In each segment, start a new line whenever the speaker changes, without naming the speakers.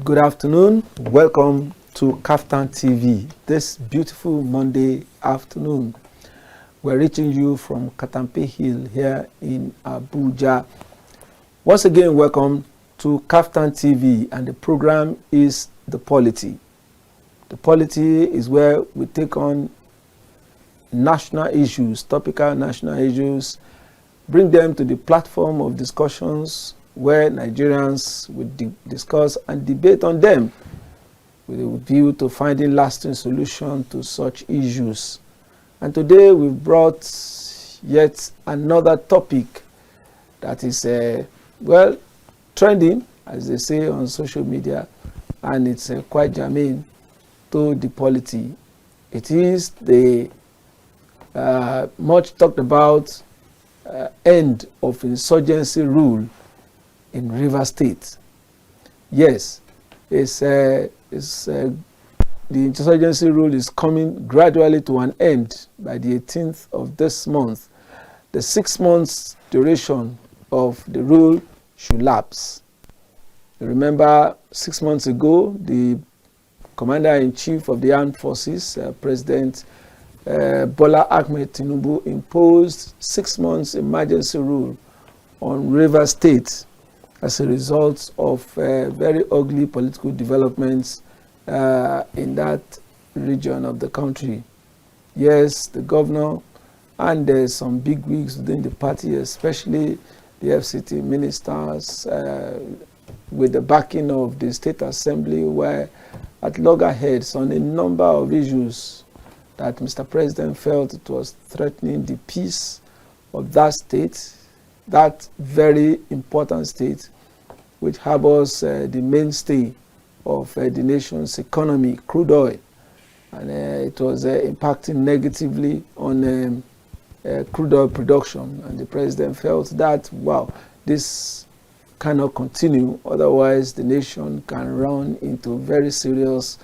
Good afternoon. Welcome to Kaftan TV. This beautiful Monday afternoon, we're reaching you from Katampe Hill here in Abuja. Once again, welcome to Kaftan TV, and the program is The Polity. The Polity is where we take on national issues, topical national issues, bring them to the platform of discussions where Nigerians will discuss and debate on them with a view to finding lasting solution to such issues. And today we've brought yet another topic that is, trending, as they say on social media, and it's quite germane to the polity. It is the much talked about end of insurgency rule in Rivers State. Yes, the insurgency rule is coming gradually to an end by the 18th of this month. The 6 months duration of the rule should lapse. You remember 6 months ago, the Commander-in-Chief of the Armed Forces, President Bola Ahmed Tinubu, imposed 6 months emergency rule on Rivers State as a result of very ugly political developments in that region of the country. Yes, the governor and there's some big wigs within the party, especially the FCT ministers, with the backing of the State Assembly, were at loggerheads on a number of issues that Mr. President felt it was threatening the peace of that state, that very important state which harbors the mainstay of the nation's economy, crude oil. And it was impacting negatively on crude oil production. And the president felt that, wow, this cannot continue, otherwise the nation can run into very serious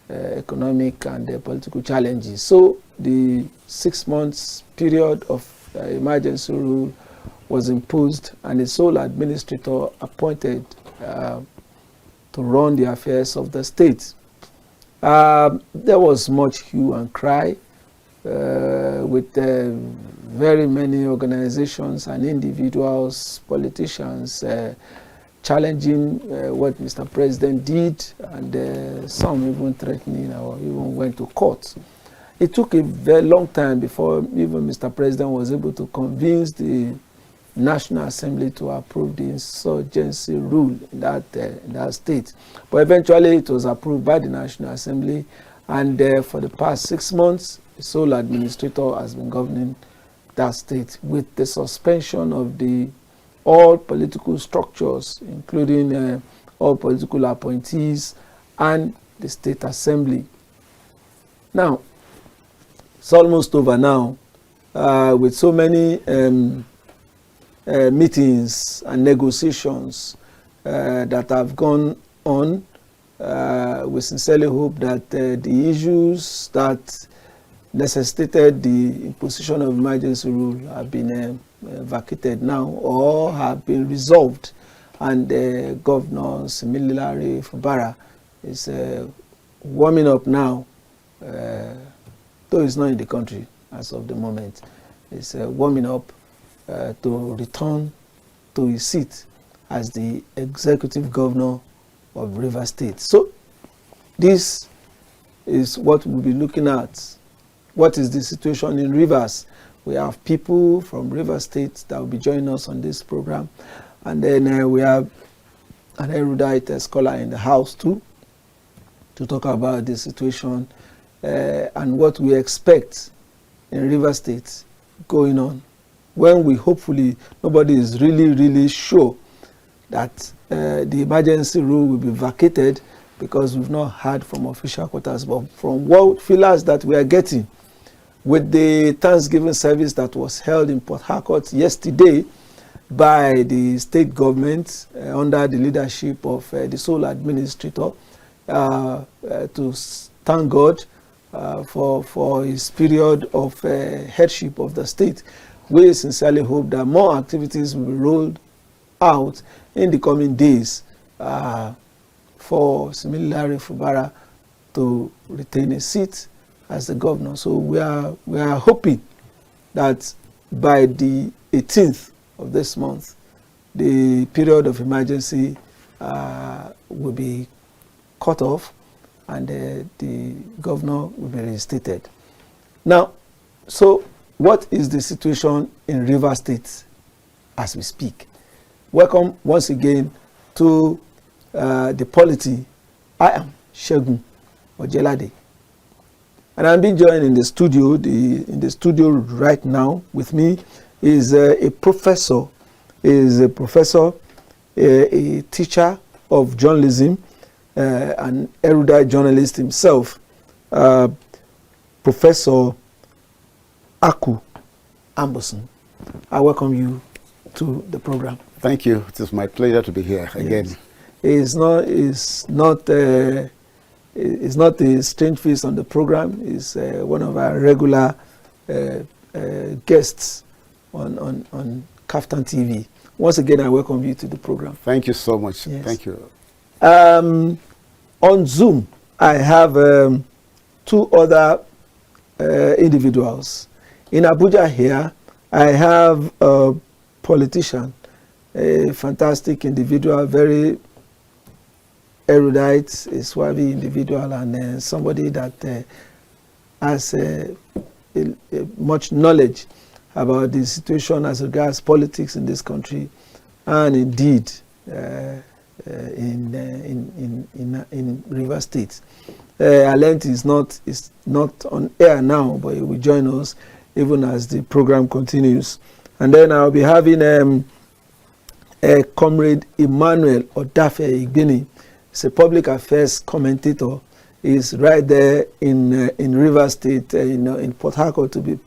economic and political challenges. So the 6 months period of emergency rule was imposed, and a sole administrator appointed to run the affairs of the state. There was much hue and cry with very many organizations and individuals, politicians, challenging what Mr. President did, and some even threatening or even went to court. It took a very long time before even Mr. President was able to convince the National Assembly to approve the insurgency rule in that state. But eventually it was approved by the National Assembly, and for the past 6 months, the sole administrator has been governing that state with the suspension of all political structures, including all political appointees and the State Assembly. Now, it's almost over now, with so many meetings and negotiations that have gone on. We sincerely hope that the issues that necessitated the imposition of emergency rule have been vacated now or have been resolved, and Governor Fubara is warming up now, though he's not in the country as of the moment. He's warming up to return to his seat as the executive governor of Rivers State. So this is what we'll be looking at. What is the situation in Rivers? We have people from Rivers State that will be joining us on this program, and then we have an erudite scholar in the house too to talk about the situation and what we expect in Rivers State going on, when we hopefully nobody is really sure that the emergency rule will be vacated, because we've not heard from official quarters, but from what feelers that we are getting with the Thanksgiving service that was held in Port Harcourt yesterday by the state government under the leadership of the sole administrator, to thank God for his period of headship of the state. We sincerely hope that more activities will be rolled out in the coming days for Similare Fubara to retain a seat as the governor. So we are hoping that by the 18th of this month, the period of emergency will be cut off and the governor will be reinstated. Now, so what is the situation in Rivers State as we speak? Welcome once again to the polity. I am Segun Ojelade, and I'm being joined in the studio. In the studio right now with me is a professor, a teacher of journalism, an erudite journalist himself, Professor Aku Amboson. I welcome you to the program.
Thank you. It is my pleasure to be here again.
Yes. It's not a strange face on the program. It's one of our regular guests on Kaftan TV. Once again, I welcome you to the program.
Thank you so much.
Yes.
Thank you.
On Zoom, I have two other individuals. In Abuja here, I have a politician, a fantastic individual, very erudite, a suave individual, and somebody that has much knowledge about the situation as regards politics in this country, and indeed in Rivers State. Alent is not on air now, but he will join us even as the program continues. And then I'll be having a comrade Emmanuel Odafe Igbini. He's a public affairs commentator. He's right there in Rivers State, in Port Harcourt to be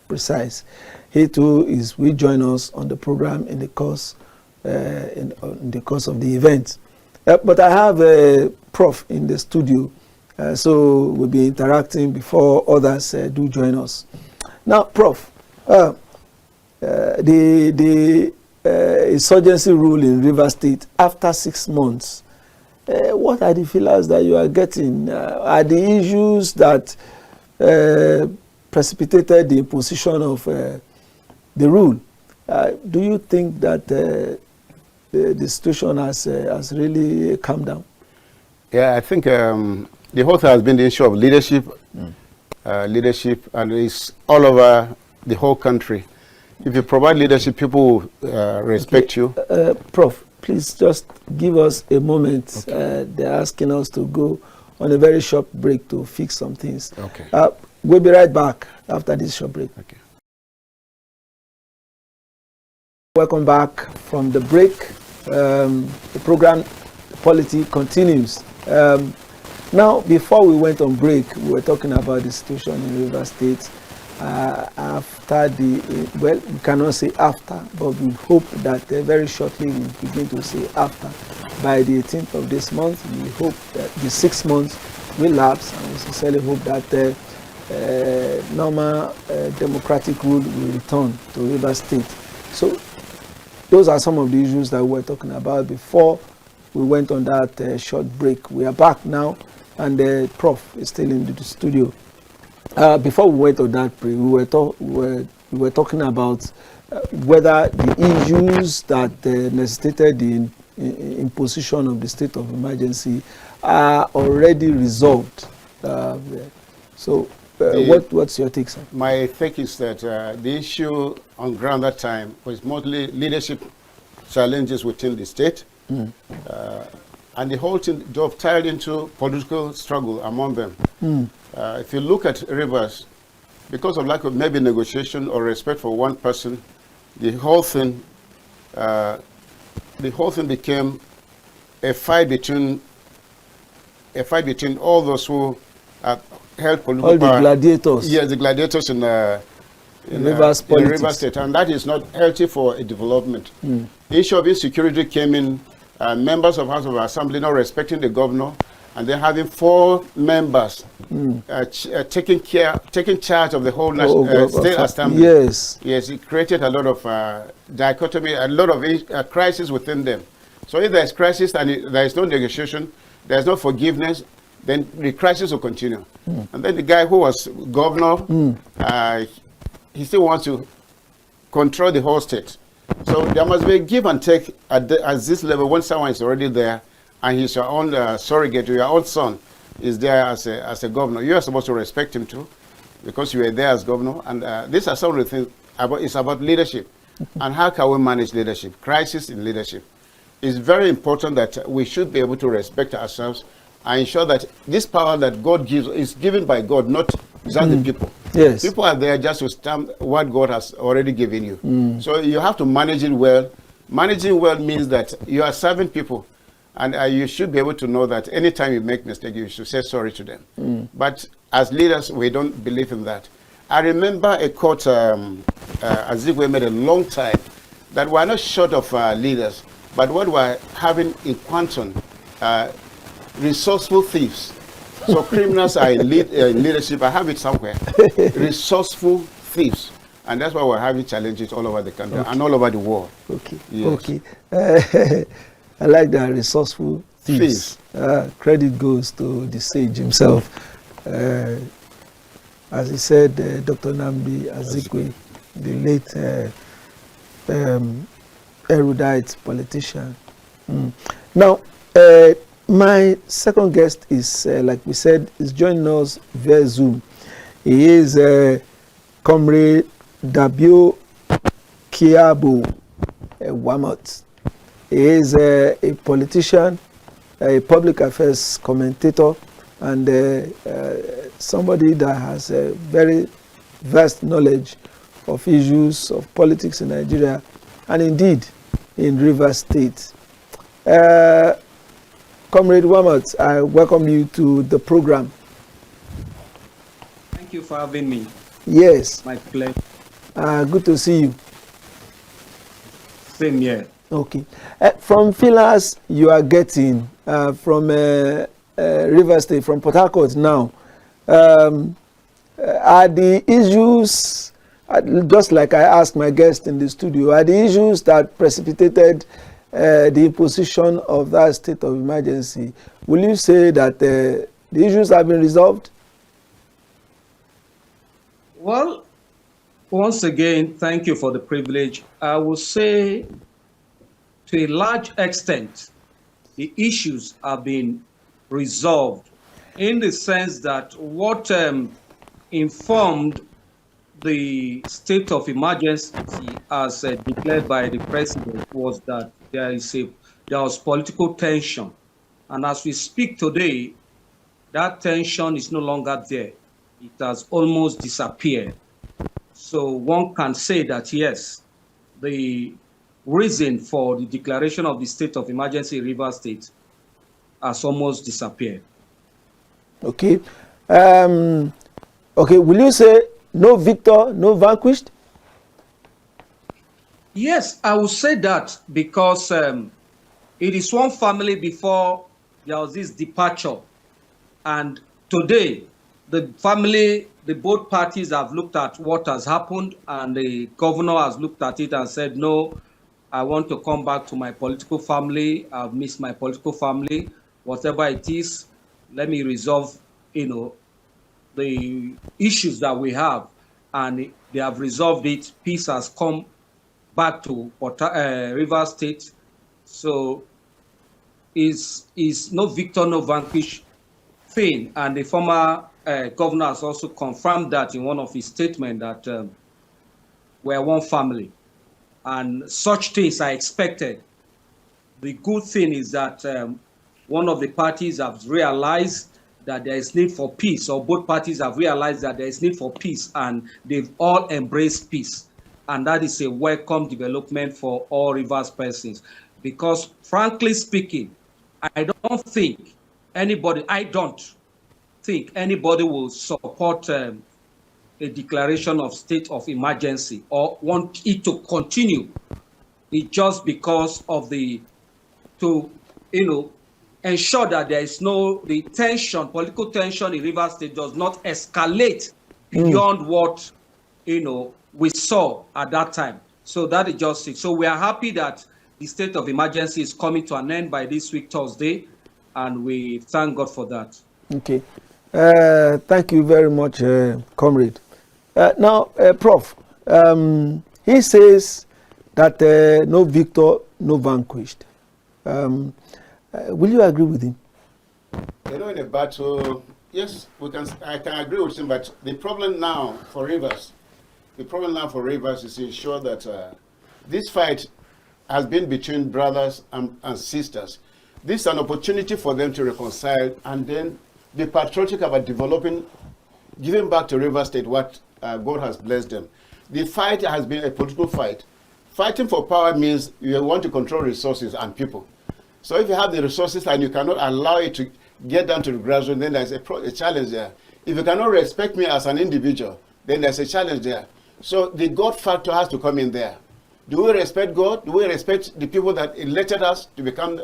precise. He too will join us on the program in the course of the event. But I have a prof in the studio, so we'll be interacting before others do join us. Now, Prof, the insurgency rule in Rivers State after 6 months, what are the feelers that you are getting? Are the issues that precipitated the imposition of the rule? Do you think that the situation has really calmed down?
Yeah, I think the whole thing has been the issue of leadership. Leadership, and it's all over the whole country. If you provide leadership, people respect you.
Prof, please just give us a moment. Okay. They're asking us to go on a very short break to fix some things.
Okay.
We'll be right back after this short break. Okay. Welcome back from the break. The program Polity continues. Now, before we went on break, we were talking about the situation in Rivers State after well, we cannot say after, but we hope that very shortly we'll begin to say after. By the 18th of this month, we hope that the 6 months will lapse, and we sincerely hope that normal democratic rule will return to Rivers State. So, those are some of the issues that we were talking about before we went on that short break. We are back now, and the Prof is still in the studio. Before we went on that break, we were talking about whether the issues that necessitated the imposition of the state of emergency are already resolved. What's your take, sir?
My take is that the issue on ground that time was mostly leadership challenges within the state. And the whole thing dovetailed into political struggle among them. If you look at Rivers, because of lack of maybe negotiation or respect for one person, the whole thing became a fight between all those who held political
all the gladiators.
Yes, the gladiators in
Rivers
State, and that is not healthy for a development. The issue of insecurity came in. Members of House of Assembly not respecting the governor, and then having 4 members taking charge of the whole state assembly.
Yes,
it created a lot of dichotomy, a lot of crisis within them. So if there is crisis and there is no negotiation, there's no forgiveness, then the crisis will continue. And then the guy who was governor, he still wants to control the whole state. So there must be a give and take at this level when someone is already there and he's your own surrogate, your own son is there as a governor. You are supposed to respect him too, because you were there as governor. And these are some of the things. It's about leadership. And how can we manage leadership? Crisis in leadership. It's very important that we should be able to respect ourselves and ensure that this power that God gives is given by God, not just the people.
Yes.
People are there just to stamp what God has already given you. So you have to manage it well. Managing well means that you are serving people. And you should be able to know that anytime you make mistakes, you should say sorry to them. But as leaders, we don't believe in that. I remember a quote Azikwe made a long time, that we're not short of leaders, but what we're having in quantum, resourceful thieves. So criminals are in leadership. I have it somewhere. Resourceful thieves. And that's why we're having challenges all over the country and all over the world.
Okay.
Yes.
Okay. I like that, resourceful thieves. Credit goes to the sage himself. As he said, Dr. Namdi Azikwe, the late erudite politician. Now, my second guest is, like we said, is joining us via Zoom. He is Comrade Dabio Kiabo Wamot. He is a politician, a public affairs commentator, and somebody that has a very vast knowledge of issues of politics in Nigeria and indeed in Rivers State. Comrade Wamot, I welcome you to the program.
Thank you for having me.
Yes.
My pleasure.
Good to see you.
Same here.
Okay. From feelers you are getting from Rivers State, from Port Harcourt now, are the issues, just like I asked my guest in the studio, are the issues that precipitated the imposition of that state of emergency, will you say that the issues have been resolved?
Well, once again, thank you for the privilege. I will say, to a large extent, the issues have been resolved in the sense that what informed the state of emergency as declared by the president was that there was political tension. And as we speak today, that tension is no longer there. It has almost disappeared. So one can say that, yes, the reason for the declaration of the state of emergency in Rivers State has almost disappeared.
Okay. Okay, will you say no victor, no vanquished?
Yes, I will say that because it is one family before there was this departure. And today, the family, both parties have looked at what has happened, and the governor has looked at it and said, no, I want to come back to my political family. I've missed my political family. Whatever it is, let me resolve, the issues that we have. And they have resolved it. Peace has come back to Rivers State. So is no victor, no vanquish thing. And the former governor has also confirmed that in one of his statements that we're one family. And such things are expected. The good thing is that one of the parties have realized that there is need for peace, or both parties have realized that there is need for peace, and they've all embraced peace. And that is a welcome development for all Rivers persons. Because frankly speaking, I don't think anybody will support a declaration of state of emergency or want it to continue. It's just because of ensure that there is the tension, political tension in Rivers State does not escalate beyond what, we saw at that time. So that is just it. So we are happy that the state of emergency is coming to an end by this week, Thursday. and we thank God for that.
Okay. Thank you very much, comrade. Now, Prof, he says that no victor, no vanquished. Will you agree with him?
You know, in a battle, yes, I can agree with him, but the problem now for Rivers is to ensure that this fight has been between brothers and sisters. This is an opportunity for them to reconcile and then be patriotic about giving back to Rivers State what God has blessed them. The fight has been a political fight. Fighting for power means you want to control resources and people. So if you have the resources and you cannot allow it to get down to the grassroots, then there's a challenge there. If you cannot respect me as an individual, then there's a challenge there. So the God factor has to come in there. Do we respect God? Do we respect the people that elected us to become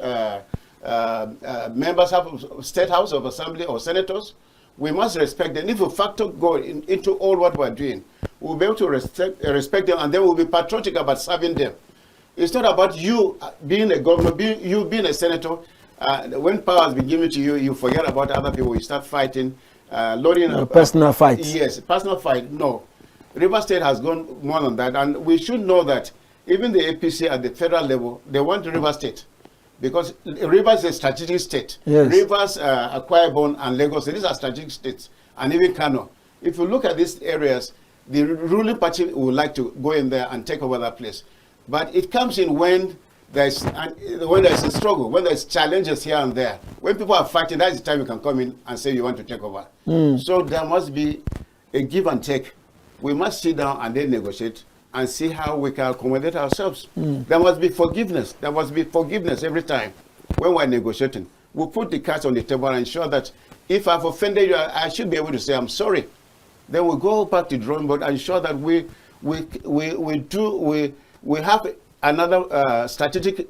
members of State House of Assembly or senators? We must respect them. If we factor God into all what we're doing, we'll be able to respect them, and then we'll be patriotic about serving them. It's not about you being a governor, being a senator. When power has been given to you, you forget about other people. You start fighting, loading
personal fights.
Yes, personal fight. No, Rivers State has gone more than that, and we should know that even the APC at the federal level, they want Rivers State because Rivers is a strategic state.
Yes.
Rivers, Akwa Ibom, and Lagos, these are strategic states, and even Kano. If you look at these areas, the ruling party would like to go in there and take over that place. But it comes in when there's a struggle, when there's challenges here and there. When people are fighting, that's the time you can come in and say you want to take over. So there must be a give and take. We must sit down and then negotiate and see how we can accommodate ourselves. There must be forgiveness. There must be forgiveness every time when we're negotiating. We put the cards on the table and ensure that if I've offended you, I should be able to say I'm sorry. Then we go back to the drawing board and ensure that we have another strategic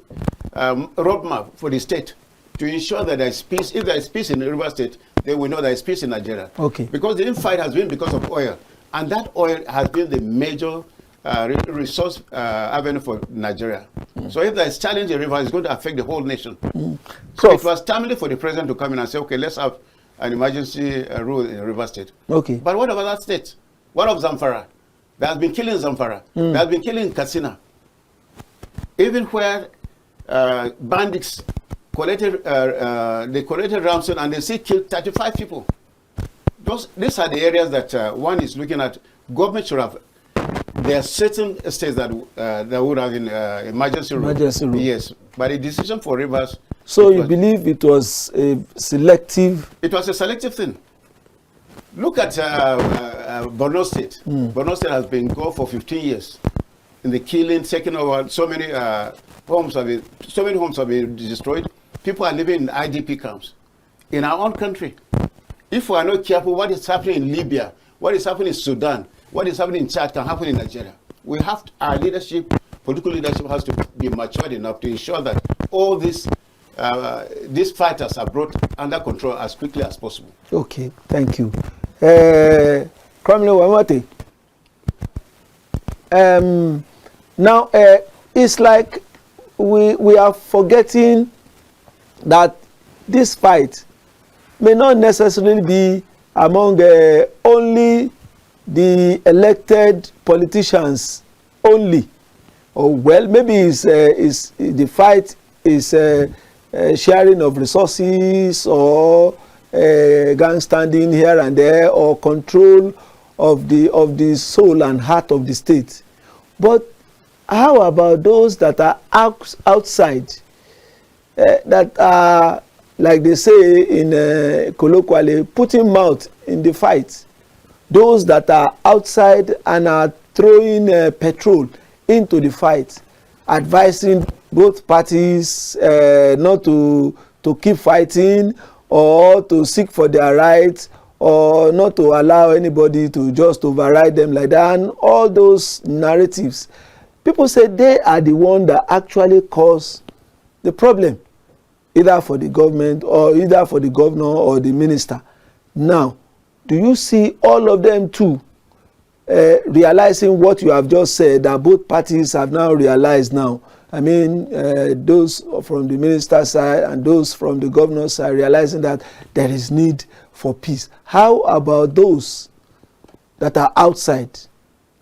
roadmap for the state to ensure that there is peace. If there is peace in the River State, then we know there is peace in Nigeria.
Okay.
Because the infight has been because of oil, and that oil has been the major resource avenue for Nigeria. So if there is challenge in the river, it's going to affect the whole nation. So it was timely for the president to come in and say, okay, let's have an emergency rule in River State.
Okay.
But what about that state? What of Zamfara? That has been killing Zamfara. That has been killing Katsina. Even where bandits collected ransom and they still killed 35 people. These are the areas that one is looking at. Government should have. There are certain states that would have an emergency rule. Yes, but the decision for Rivers.
So you believe it was a selective?
It was a selective thing. Look at Borno State. Borno State has been gone for 15 years. In the killing, taking over, so many homes have been destroyed. People are living in IDP camps in our own country. If we are not careful, what is happening in Libya, what is happening in Sudan, what is happening in Chad can happen in Nigeria. We have our leadership, political leadership, has to be matured enough to ensure that all these fighters are brought under control as quickly as possible.
Okay, thank you. Kwamile Wamate. Now, it's like we are forgetting that this fight may not necessarily be among only the elected politicians only. Or well, maybe the fight is sharing of resources or gang standing here and there or control of the soul and heart of the state. But how about those that are outside, that are, like they say in colloquially, putting mouth in the fight? Those that are outside and are throwing petrol into the fight, advising both parties not to keep fighting or to seek for their rights or not to allow anybody to just override them like that, and all those narratives. People say they are the one that actually cause the problem, either for the government or either for the governor or the minister. Now, do you see all of them too realizing what you have just said, that both parties have now realized now, I mean, those from the minister's side and those from the governor's side realizing that there is need for peace. How about those that are outside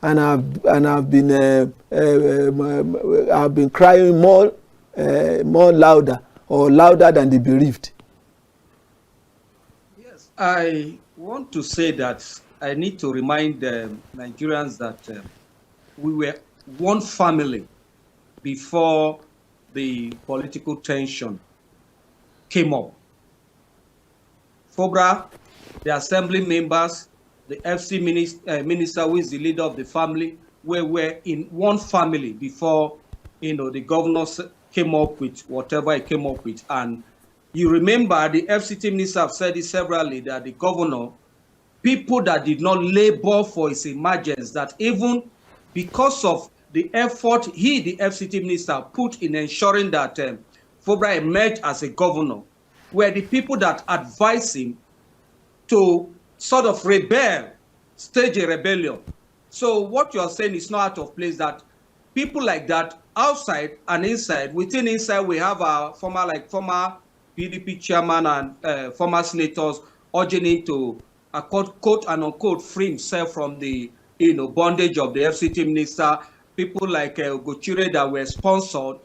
and have been crying more louder or louder than the bereaved?
Yes, I want to say that I need to remind Nigerians that we were one family before the political tension came up. Fubara, the assembly members, the FC minister, who is the leader of the family, we were in one family before, the governors came up with whatever he came up with. And you remember the FCT minister have said it severally that the governor, people that did not labor for his emergence, that even because of the effort the FCT minister put in ensuring that Fubara emerged as a governor, were the people that advised him to sort of rebel, stage a rebellion. So what you're saying is not out of place, that people like that outside and inside, within inside we have our former PDP chairman and former senators urging him to quote and unquote free himself from the bondage of the FCT minister. People like Gochire that were sponsored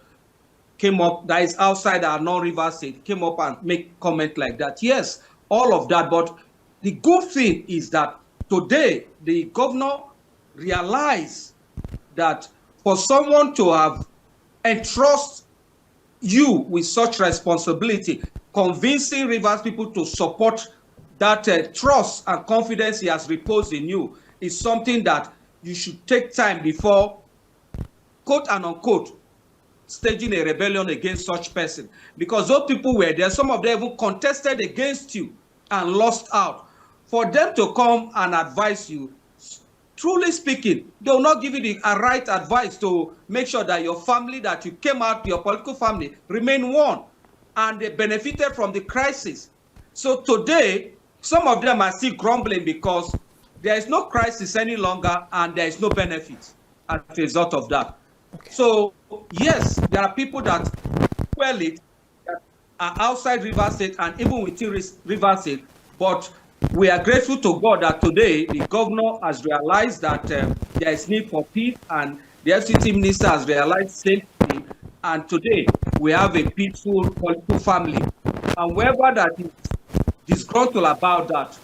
came up, that is outside our non-River State, came up and make comment like that. Yes, all of that, but the good thing is that today the governor realized that for someone to have entrusted you with such responsibility, convincing Rivers people to support that trust and confidence he has reposed in you is something that you should take time before, quote and unquote, staging a rebellion against such person. Because those people were there, some of them even contested against you and lost out. For them to come and advise you, truly speaking, they will not give you the right advice to make sure that your family, that you came out, your political family, remain one, and they benefited from the crisis. So today, some of them are still grumbling because there is no crisis any longer and there is no benefit as a result of that. Okay. So yes, there are people that well it that are outside River State and even within River State, but we are grateful to God that today the governor has realized that there is need for peace, and the FCT minister has realized safety, and today we have a peaceful political family. And whoever that is disgruntled about that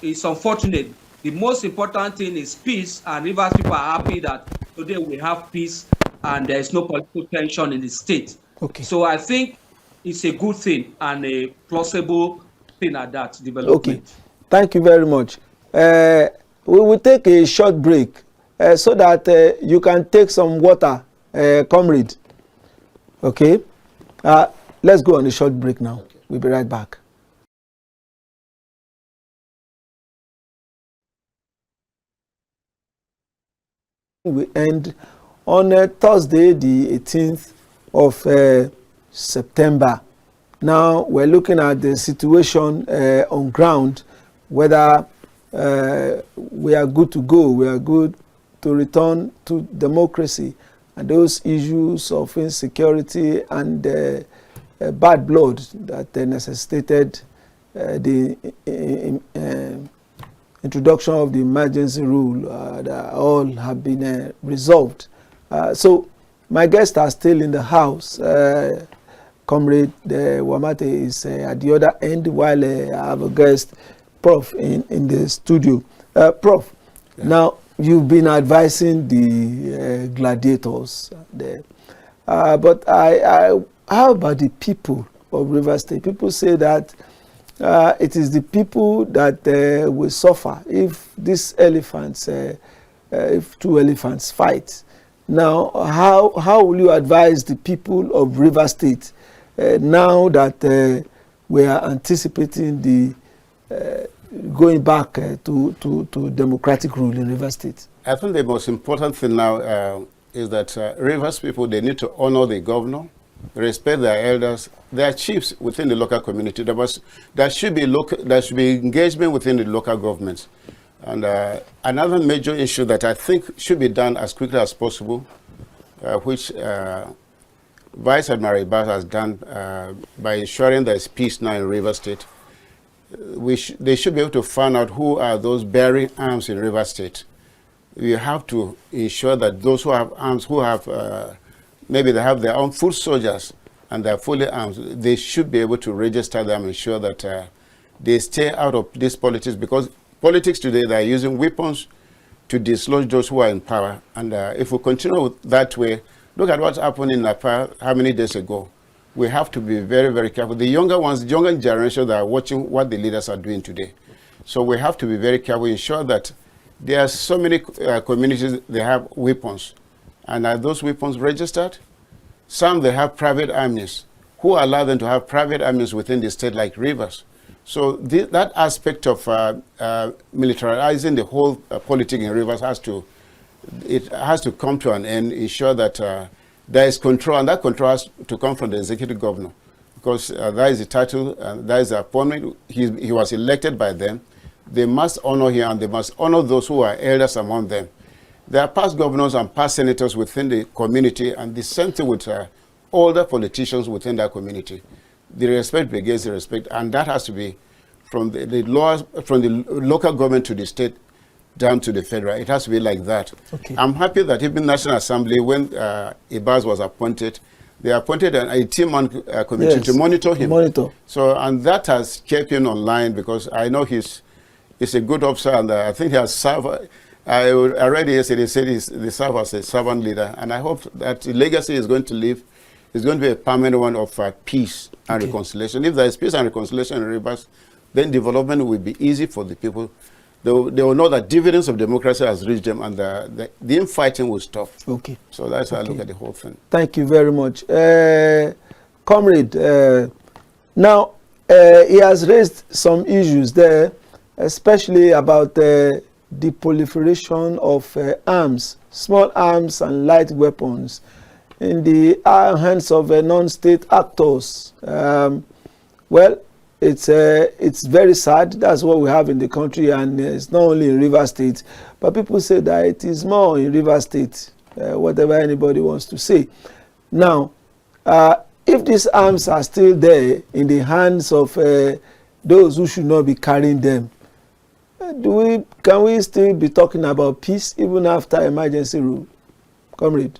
is unfortunate. The most important thing is peace, and Rivers people are happy that today we have peace and there is no political tension in the state. Okay. So I think it's a good thing and a plausible thing at that development.
Okay. Thank you very much. We will take a short break so that you can take some water, comrade. Okay? Let's go on a short break now. Okay. We'll be right back. We end on Thursday, the 18th of September. Now we're looking at the situation on ground, whether we are good to go, we are good to return to democracy, and those issues of insecurity and bad blood that necessitated the introduction of the emergency rule that all have been resolved. So my guests are still in the house. Comrade Wamate is at the other end, while I have a guest, Prof, in the studio. Prof, yeah. Now you've been advising the gladiators there. But how about the people of Rivers State? People say that it is the people that will suffer if these elephants, if two elephants fight. Now, how will you advise the people of Rivers State now that we are anticipating the going back to democratic rule in Rivers State?
I think the most important thing now is that Rivers people, they need to honor the governor, respect their elders, their chiefs within the local community. There should be engagement within the local governments. And another major issue that I think should be done as quickly as possible, which Vice Admiral Ibas has done by ensuring there's peace now in Rivers State. They should be able to find out who are those bearing arms in Rivers State. We have to ensure that those who have arms, who have maybe they have their own foot soldiers and they're fully armed, they should be able to register them, ensure that they stay out of this politics, because politics today, they're using weapons to dislodge those who are in power. And if we continue that way, look at what's happened in Nepal how many days ago. We have to be very, very careful. The younger ones, the younger generation that are watching what the leaders are doing today. So we have to be very careful, ensure that there are so many communities, they have weapons. And are those weapons registered? Some, they have private armies. Who allow them to have private armies within the state like Rivers? So that aspect of militarizing the whole politics in Rivers has to come to an end, ensure that there is control, and that control has to come from the executive governor, because that is the title, that is the appointment. He was elected by them. They must honor him, and they must honor those who are elders among them. There are past governors and past senators within the community, and the same thing with older politicians within that community. The respect begets the respect, and that has to be from the local government to the state down to the federal. It has to be like that.
Okay.
I'm happy that even National Assembly, when Ibas was appointed, they appointed an 18-man committee to monitor him. So, and that has kept him online, because I know he's a good officer, and I think he has served. I read yesterday, said he served as a servant leader, and I hope that the legacy is going to live. It's going to be a permanent one of peace and reconciliation. If there is peace and reconciliation in Rivers, then development will be easy for the people. They will know that dividends of democracy has reached them, and the infighting will stop. Okay. So that's how I look at the whole thing.
Thank you very much. Comrade, now he has raised some issues there, especially about the proliferation of arms, small arms and light weapons in the hands of non-state actors. Well, it's very sad. That's what we have in the country, and it's not only in Rivers State, but people say that it is more in Rivers State, whatever anybody wants to say. Now, if these arms are still there in the hands of those who should not be carrying them, can we still be talking about peace even after emergency rule? Comrade.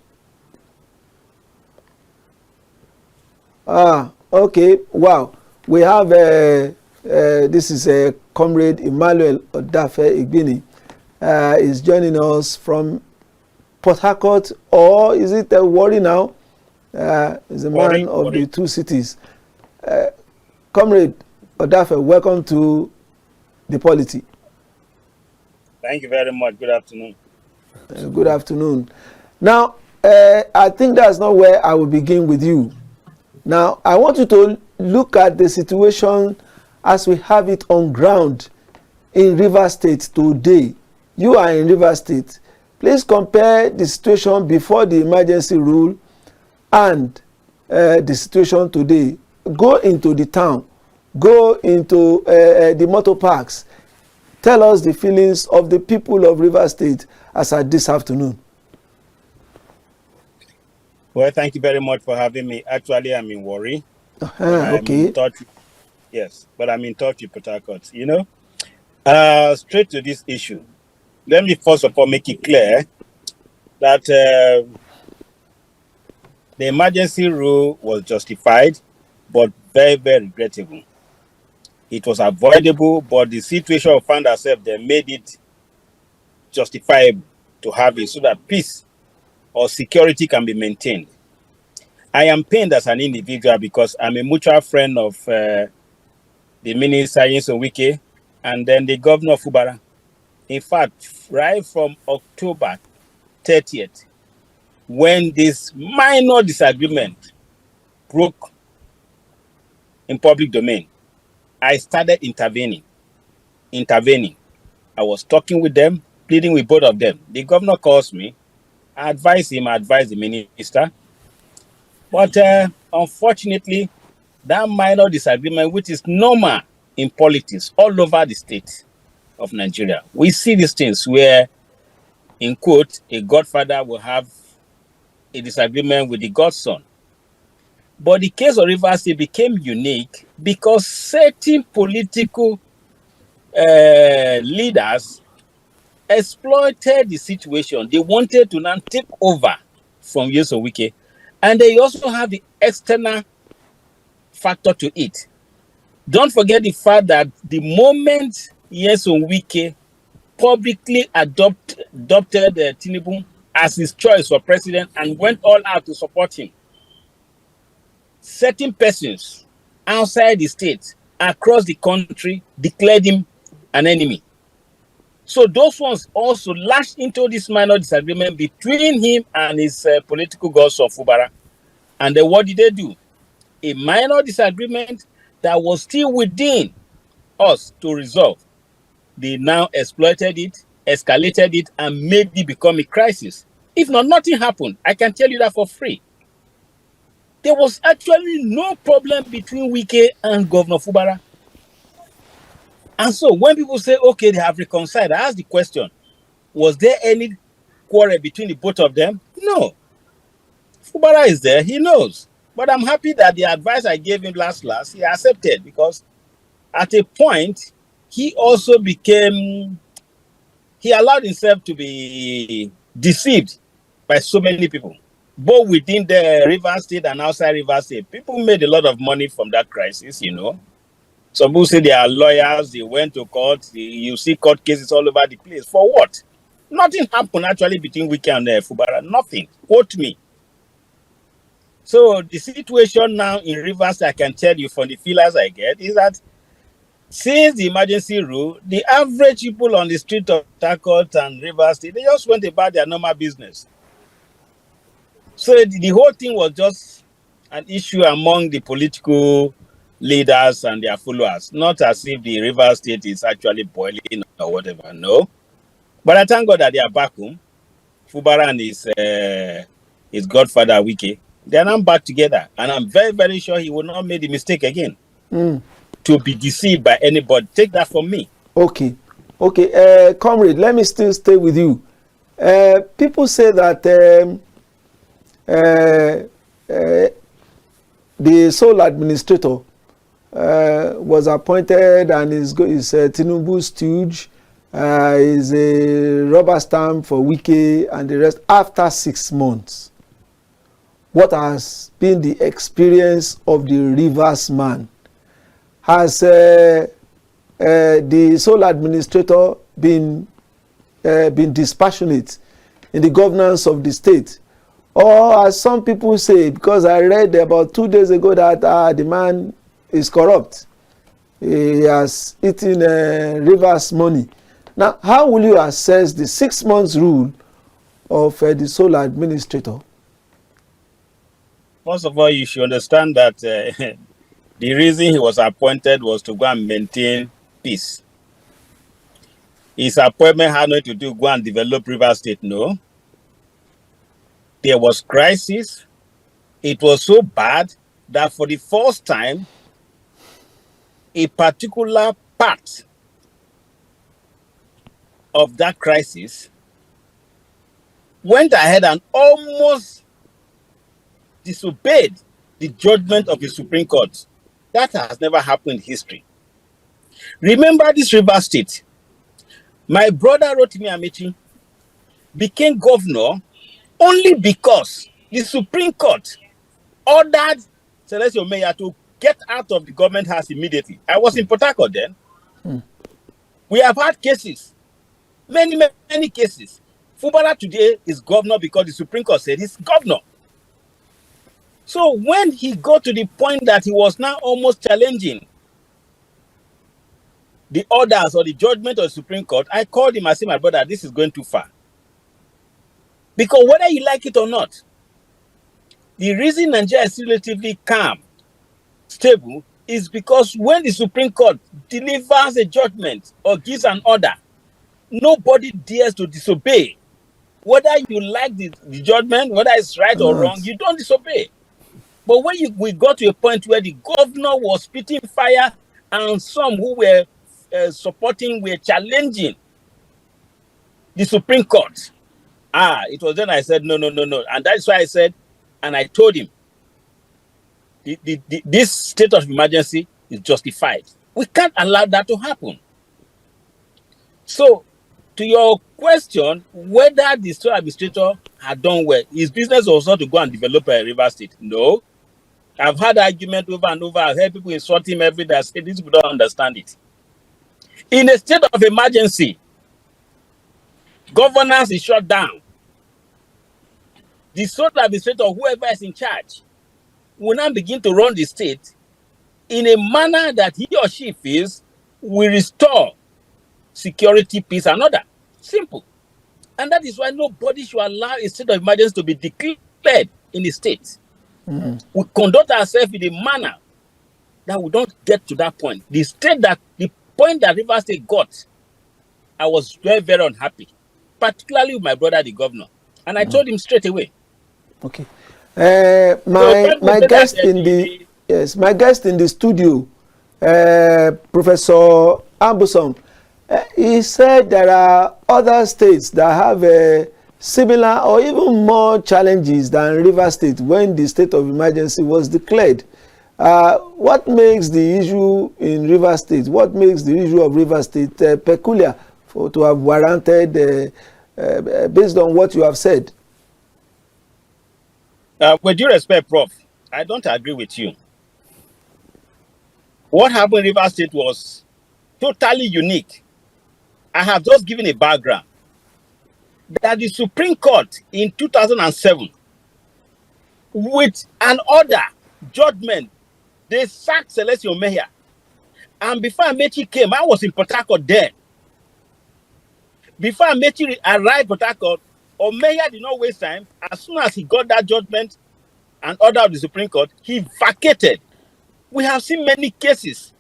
Okay, wow. We have, this is a Comrade Emmanuel Odafe Igbini. Is joining us from Port Harcourt, or is it a Warri now? Is a man of the two cities. Comrade Odafe, welcome to the Polity.
Thank you very much. Good afternoon.
Good afternoon. Now, I think that's not where I will begin with you. Now, I want you to look at the situation as we have it on ground in Rivers State today. You are in Rivers State. Please compare the situation before the emergency rule and the situation today. Go into the town. Go into the motor parks. Tell us the feelings of the people of Rivers State as at this afternoon.
Well, thank you very much for having me. Actually, I'm in Warri.
Okay.
Yes, but I'm in touch with Port Harcourt. You know, straight to this issue. Let me first of all make it clear that the emergency rule was justified, but very, very regrettable. It was avoidable, but the situation we found ourselves there made it justifiable to have it so that peace or security can be maintained. I am pained as an individual because I'm a mutual friend of the Minister Nyesom Wike and then the Governor Fubara. In fact, right from October 30th, when this minor disagreement broke in public domain, I started intervening. I was talking with them, pleading with both of them. The governor calls me. I advised him, I advised the minister. But unfortunately, that minor disagreement, which is normal in politics all over the state of Nigeria, we see these things where, in quote, a godfather will have a disagreement with the godson. But the case of Rivers State became unique because certain political leaders exploited the situation. They wanted to now take over from Nyesom Wike. And they also have the external factor to it. Don't forget the fact that the moment Nyesom Wike publicly adopted Tinubu as his choice for president and went all out to support him, certain persons outside the state, across the country, declared him an enemy. So those ones also lashed into this minor disagreement between him and his political godson Fubara. And then what did they do? A minor disagreement that was still within us to resolve. They now exploited it, escalated it, and made it become a crisis. If not, nothing happened. I can tell you that for free. There was actually no problem between Wike and Governor Fubara. And so when people say, okay, they have reconciled, I ask the question, was there any quarrel between the both of them? No. Fubara is there, he knows. But I'm happy that the advice I gave him last, he accepted, because at a point, he also he allowed himself to be deceived by so many people, both within the Rivers State and outside Rivers State. People made a lot of money from that crisis, you know. Some people say they are lawyers, they went to court, you see court cases all over the place. For what? Nothing happened actually between Wike and Fubara, nothing. Quote me. So the situation now in Rivers, I can tell you from the feelers I get, is that since the emergency rule, the average people on the street of Takot and Rivers State, they just went about their normal business. So the whole thing was just an issue among the political leaders and their followers, not as if the Rivers State is actually boiling or whatever, no. But I thank God that they are back home. Fubara and his godfather, Wike, they are now back together. And I'm very, very sure he will not make the mistake again to be deceived by anybody. Take that from me.
Okay. Comrade, let me still stay with you. People say that the sole administrator was appointed and is Tinubu's stooge, is a rubber stamp for Wike and the rest after 6 months. What has been the experience of the Rivers man? Has the sole administrator been dispassionate in the governance of the state? Or as some people say, because I read about 2 days ago that the man is corrupt. He has eaten Rivers money. Now, how will you assess the 6 months rule of the sole administrator?
First of all, you should understand that the reason he was appointed was to go and maintain peace. His appointment had nothing to do go and develop Rivers State, no. There was crisis. It was so bad that for the first time, a particular part of that crisis went ahead and almost disobeyed the judgment of the Supreme Court. That has never happened in history. Remember this Rivers State. My brother Rotimi Amechi became governor only because the Supreme Court ordered Celestial Mayor to get out of the government house immediately. I was in Port Harcourt then. We have had cases, many cases. Fubara today is governor because the Supreme Court said he's governor. So when he got to the point that he was now almost challenging the orders or the judgment of the Supreme Court, I called him and said, my brother, this is going too far. Because whether you like it or not, the reason Nigeria is relatively calm, stable, is because when the Supreme Court delivers a judgment or gives an order, nobody dares to disobey. Whether you like the judgment, whether it's right or wrong, you don't disobey. But when we got to a point where the governor was spitting fire and some who were supporting were challenging the Supreme Court, it was then I said, no. And that's why I said, and I told him, this state of emergency is justified. We can't allow that to happen. So, to your question, whether the state administrator had done well, his business was not to go and develop a river state. No. I've had argument over and over. I've heard people insult him every day. I say these people don't understand it. In a state of emergency, governance is shut down. The state administrator, whoever is in charge, will now begin to run the state in a manner that he or she feels will restore security, peace, and order. Simple. And that is why nobody should allow a state of emergency to be declared in the state. We conduct ourselves in a manner that we don't get to that point. The point that Rivers State got, I was very, very unhappy, particularly with my brother, the governor. And I told him straight away.
Okay. My guest in the studio, Professor Ambusom, he said there are other states that have similar or even more challenges than Rivers State when the state of emergency was declared. What makes the issue in Rivers State, what makes the issue of Rivers State peculiar to have warranted based on what you have said?
With due respect, Prof, I don't agree with you. What happened in Rivers State was totally unique. I have just given a background. That the Supreme Court in 2007, with an order, judgment, they sacked Celestine Omeya. And before Amechi came, I was in Port Harcourt then. Before Amechi arrived in Port Harcourt, Omeya did not waste time. As soon as he got that judgment and order of the Supreme Court, he vacated. We have seen many cases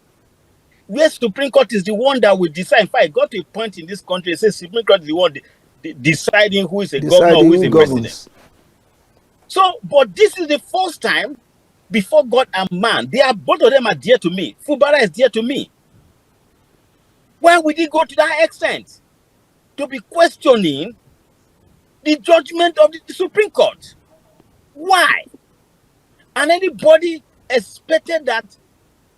where Supreme Court is the one that will decide. In fact, it got to a point in this country, it says Supreme Court is the one deciding who is a governor, who is a president. So, but this is the first time before God and man, both of them are dear to me. Fubara is dear to me. Why would he go to that extent to be questioning the judgment of the Supreme Court? Why? And anybody expected that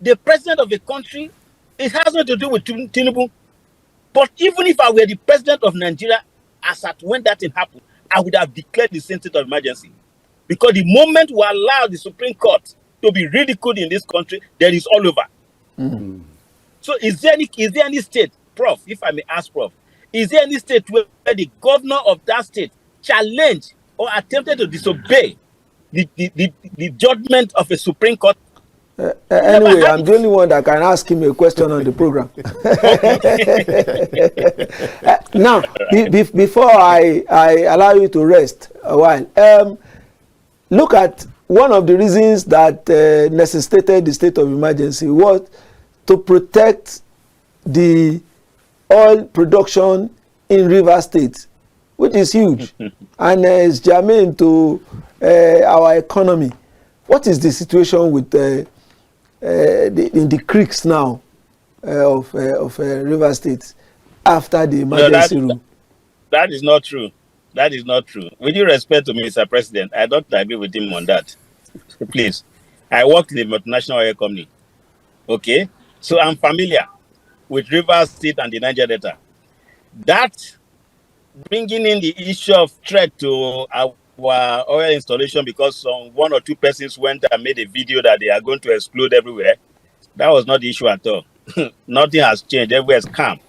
the president of a country, it has nothing to do with Tinubu. But even if I were the president of Nigeria, as at when that thing happened, I would have declared the state of emergency. Because the moment we allow the Supreme Court to be ridiculed in this country, there is all over. Mm-hmm. So is there any state, Prof, if I may ask Prof, is there any state where the governor of that state challenged or attempted to disobey the judgment of a Supreme Court?
Anyway, I'm the only one that can ask him a question on the program. Now, before I allow you to rest a while, look at one of the reasons that necessitated the state of emergency was to protect the oil production in Rivers State, which is huge and is germane to our economy. What is the situation with in the creeks now of Rivers State after the emergency rule?
That is not true. That is not true. With due respect to Mr. President, I don't agree with him on that. Please. I work in a multinational oil company. Okay? So I'm familiar with Rivers State and the Niger Delta. That bringing in the issue of threat to our oil installation because one or two persons went and made a video that they are going to explode everywhere, that was not the issue at all. Nothing has changed. Everywhere is calm.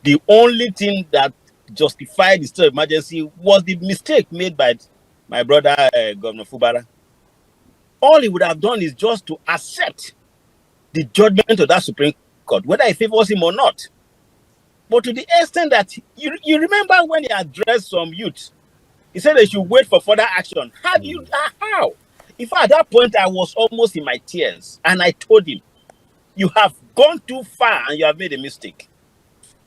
The only thing that justified the state of emergency was the mistake made by my brother, Governor Fubara. All he would have done is just to accept the judgment of that Supreme Court, whether it favors him or not. But to the extent that you remember when he addressed some youth, he said they should wait for further action. How? In fact, at that point, I was almost in my tears. And I told him, you have gone too far and you have made a mistake.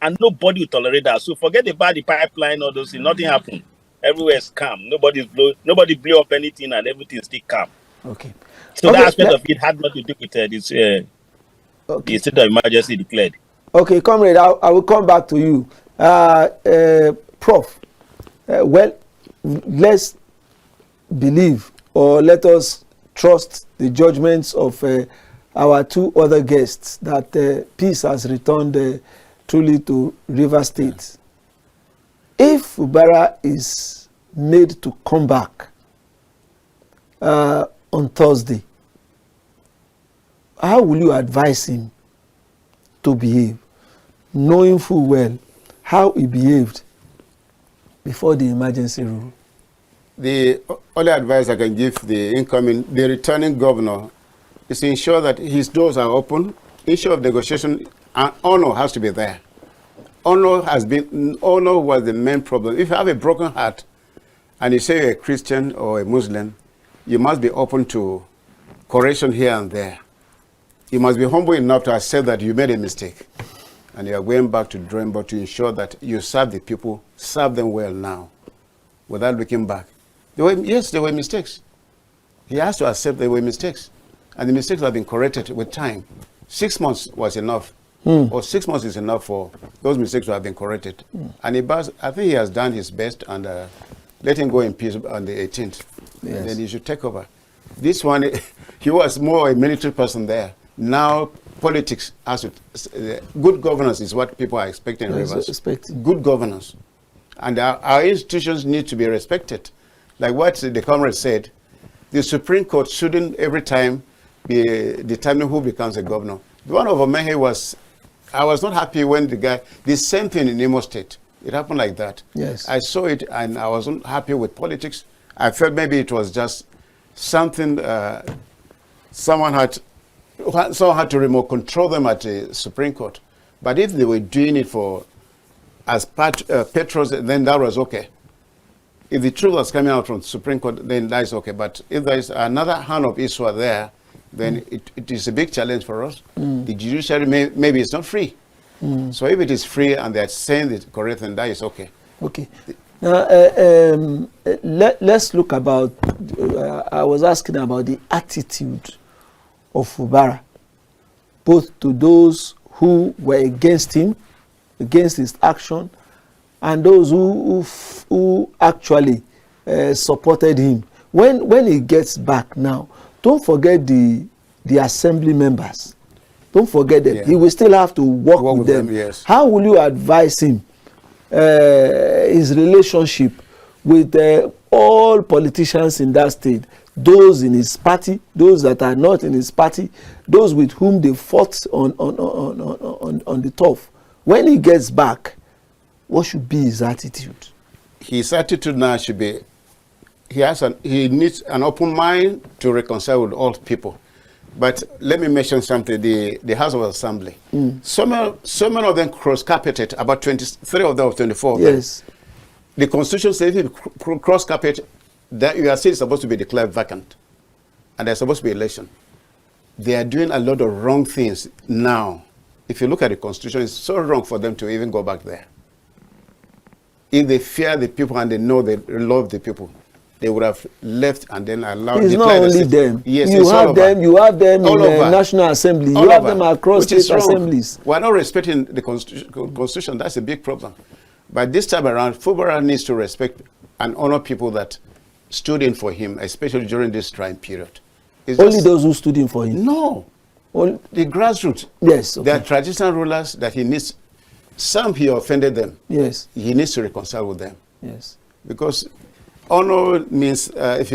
And nobody will tolerate that. So forget about the pipeline or those things. Nothing happened. Everywhere is calm. Nobody blew up anything and everything is still calm.
Okay.
So that aspect of it had nothing to do with this the state of emergency declared.
Okay, comrade, I will come back to you. Prof, well, let's believe or let us trust the the judgments of our two other guests that peace has returned truly to River State. If Fubara is made to come back on Thursday, how will you advise him to behave, knowing full well how he behaved before the emergency rule?
The only advice I can give the returning governor is to ensure that his doors are open, issue of negotiation, and honor has to be there. Honor was the main problem. If you have a broken heart and you say you're a Christian or a Muslim, you must be open to correction here and there. You must be humble enough to accept that you made a mistake. And you are going back to the drawing board to ensure that you serve the people, serve them well now, without looking back. Yes, there were mistakes. He has to accept there were mistakes. And the mistakes have been corrected with time. 6 months was enough. Or 6 months is enough for those mistakes to have been corrected. And I think he has done his best, and let him go in peace on the 18th. Yes. And then he should take over. This one, he was more a military person there. Now, politics has to, good governance is what people are expecting in Rivers. Good governance. And our institutions need to be respected. Like what the comrade said, the Supreme Court shouldn't every time be determining who becomes a governor. The one of Omehe was, I was not happy when the same thing in Imo State. It happened like that. Yes. I saw it and I wasn't happy with politics. I felt maybe it was just something, someone had to remote control them at the Supreme Court. But if they were doing it as patrols, then that was okay. If the truth was coming out from the Supreme Court, then that is okay. But if there is another hand of Iswa there, then it is a big challenge for us. The judiciary maybe it's not free. So if it is free and they are saying the correct thing, that is okay.
Okay. Now, let's look about, I was asking about the attitude of Fubara, both to those who were against him, against his action, and those who actually supported him. When he gets back now, don't forget the assembly members. Don't forget them. Yeah. He will still have to work with them.
Yes.
How will you advise him, his relationship with all politicians in that state, those in his party, those that are not in his party, those with whom they fought on the turf? When he gets back, what should be his attitude?
His attitude now should be, he needs an open mind to reconcile with all people. But let me mention something, the House of Assembly. So many of them cross-carpeted, about 23 of them, 24 of them.
Yes.
The Constitution says if you cross-carpet, that you are still supposed to be declared vacant. And there's supposed to be election. They are doing a lot of wrong things now. If you look at the Constitution, it's so wrong for them to even go back there. If they fear the people and they know they love the people, they would have left and then allowed.
It's not only them.
Yes,
you have them in the National Assembly. You have them across state assemblies.
We're not respecting the Constitution. That's a big problem. But this time around, Fubara needs to respect and honor people that stood in for him, especially during this trying period.
Only those who stood in for him?
No. The grassroots.
Yes. Okay.
There are traditional rulers that he needs. Some he offended them.
Yes.
He needs to reconcile with them.
Yes.
Because honor means if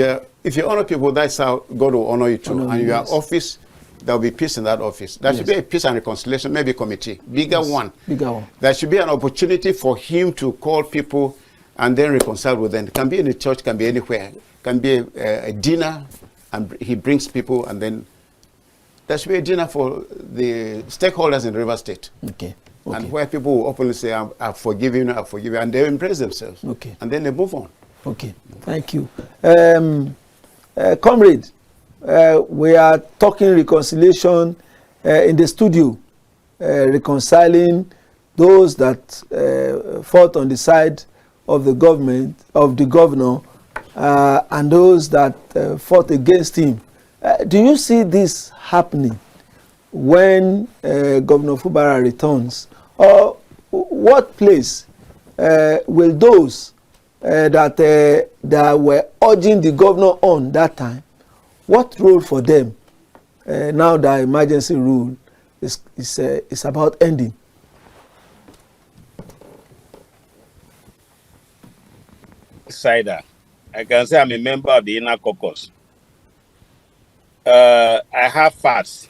you honor people, that's how God will honor you too. And your office, there will be peace in that office. There should be a peace and reconciliation, maybe committee, bigger one.
Bigger one.
There should be an opportunity for him to call people and then reconcile with them. It can be in the church, can be anywhere. It can be a dinner, and he brings people, and then there should be a dinner for the stakeholders in River State.
Okay.
And where people will openly say, I've forgiven you, and they embrace themselves.
Okay.
And then they move on.
Okay, thank you. Comrade, we are talking reconciliation in the studio, reconciling those that fought on the side of the government, of the governor, and those that fought against him. Do you see this happening when Governor Fubara returns? Or what place will those that were urging the governor on that time, what role for them now the emergency rule is about ending.
Insider, I can say I'm a member of the inner caucus. I have facts.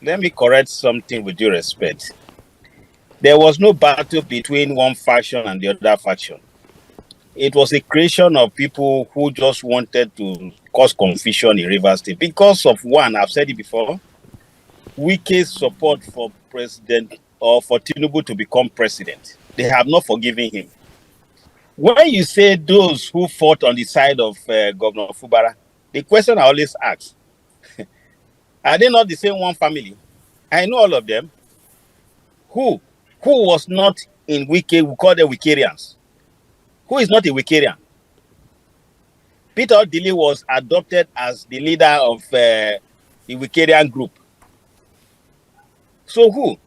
Let me correct something with due respect. There was no battle between one faction and the other faction. It was a creation of people who just wanted to cause confusion in Rivers State. Because of one, I've said it before, Wike's support for president or for Tinubu to become president. They have not forgiven him. When you say those who fought on the side of Governor Fubara, the question I always ask, are they not the same one family? I know all of them. Who was not in Wike, we call them Wikerians. Who is not a Wikerian? Peter Odili was adopted as the leader of the Wikerian group. So who?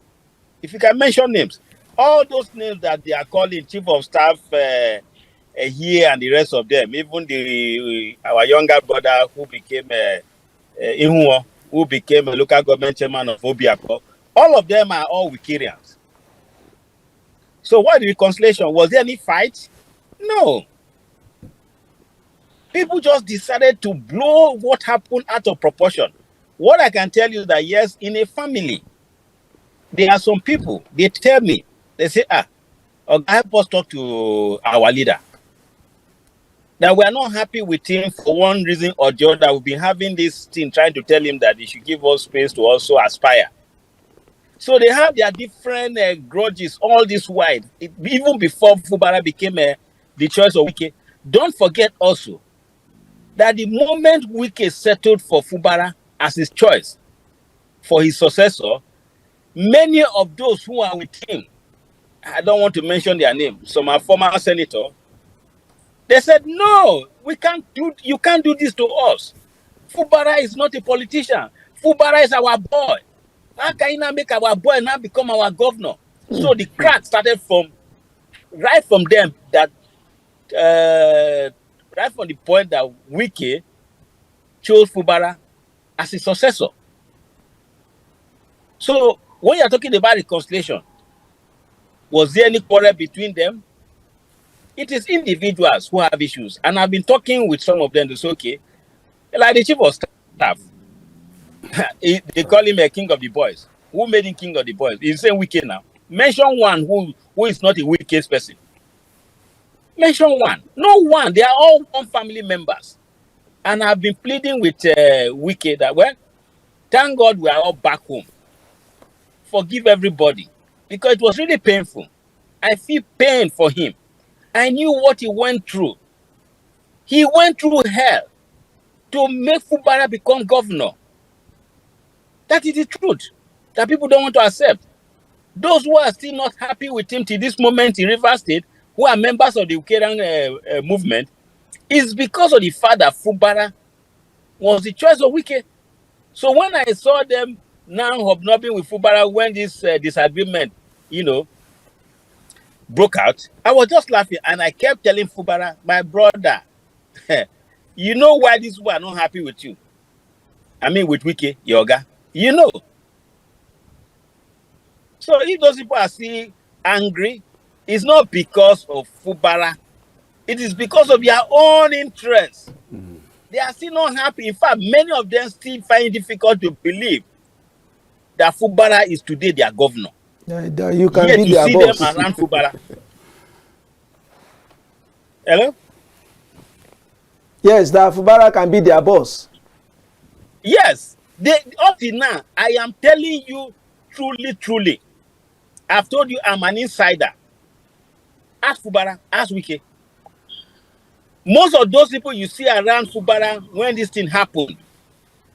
If you can mention names, all those names that they are calling chief of staff here and the rest of them, even our younger brother who became Ihuo, who became a local government chairman of Obiako, all of them are all Wikerians. So what the reconciliation? Was there any fight? No. People just decided to blow what happened out of proportion. What I can tell you is that yes, in a family, there are some people, they tell me, they say, help us talk to our leader. That we are not happy with him for one reason or the other. We've been having this thing trying to tell him that he should give us space to also aspire. So they have their different grudges all this while, even before Fubara became the choice of Wike. Don't forget also that the moment Wike settled for Fubara as his choice for his successor, many of those who are with him, I don't want to mention their name, some are former senator, they said, no, you can't do this to us. Fubara is not a politician. Fubara is our boy. How can you now make our boy now become our governor? So the crack started right from them that right from the point that Wike chose Fubara as his successor. So when you're talking about reconciliation, was there any quarrel between them? It is individuals who have issues. And I've been talking with some of them to say, okay, like the chief of staff, they call him a king of the boys. Who made him king of the boys? He's saying Wike now. Mention one who is not a Wike's person. Mention one. No one. They are all one family members. And I've been pleading with Wike that, well, thank God we are all back home. Forgive everybody. Because it was really painful. I feel pain for him. I knew what he went through. He went through hell to make Fubara become governor. That is the truth that people don't want to accept. Those who are still not happy with him till this moment in Rivers State, who are members of the Wikerian movement, is because of the fact that Fubara was the choice of Wike. So when I saw them now hobnobbing with Fubara when this disagreement, broke out, I was just laughing and I kept telling Fubara, my brother, you know why these people are not happy with you? I mean with Wike, Yoga. You know. So if those people are still angry, it's not because of Fubara. It is because of their own interests. They are still not happy. In fact, many of them still find it difficult to believe that Fubara is today their governor.
You can
yet
be
you
their
see
boss.
them around Fubara. Hello?
Yes, that Fubara can be their boss.
Yes. Up till now, I am telling you truly. I've told you I'm an insider. Ask Fubara, ask Wike. Most of those people you see around Fubara when this thing happened,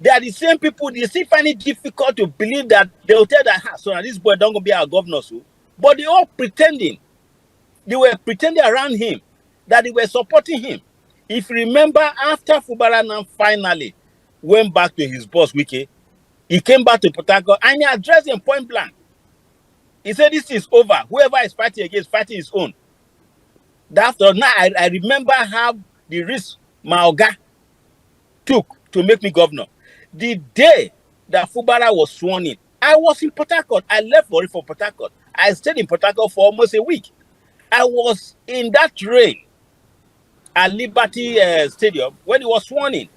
they are the same people. They still find it difficult to believe that they will tell that, so now this boy don't go be our governor. So, but they all pretending. They were pretending around him that they were supporting him. If you remember, after Fubara now finally went back to his boss, Wike, he came back to Port Harcourt and he addressed him point blank. He said, this is over. Whoever is fighting against, fighting his own. After now, I remember how the risk Maoga took to make me governor. The day that Fubara was sworn in, I was in Port Harcourt. I left for Port Harcourt. I stayed in Port Harcourt for almost a week. I was in that rain at Liberty Stadium when he was sworn in.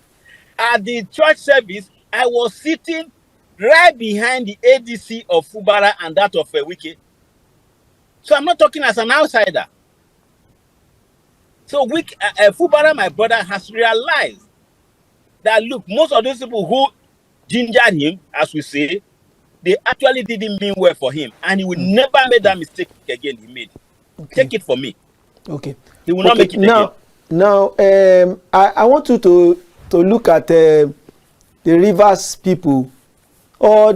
At the church service, I was sitting right behind the ADC of Fubara and that of Wike. So I'm not talking as an outsider. So Fubara, my brother, has realized that, look, most of those people who gingered him, as we say, they actually didn't mean well for him. And he will never make that mistake again he made.
Okay.
Take it from me.
Okay.
He will not make it again.
Now, I want you to look at the Rivers people or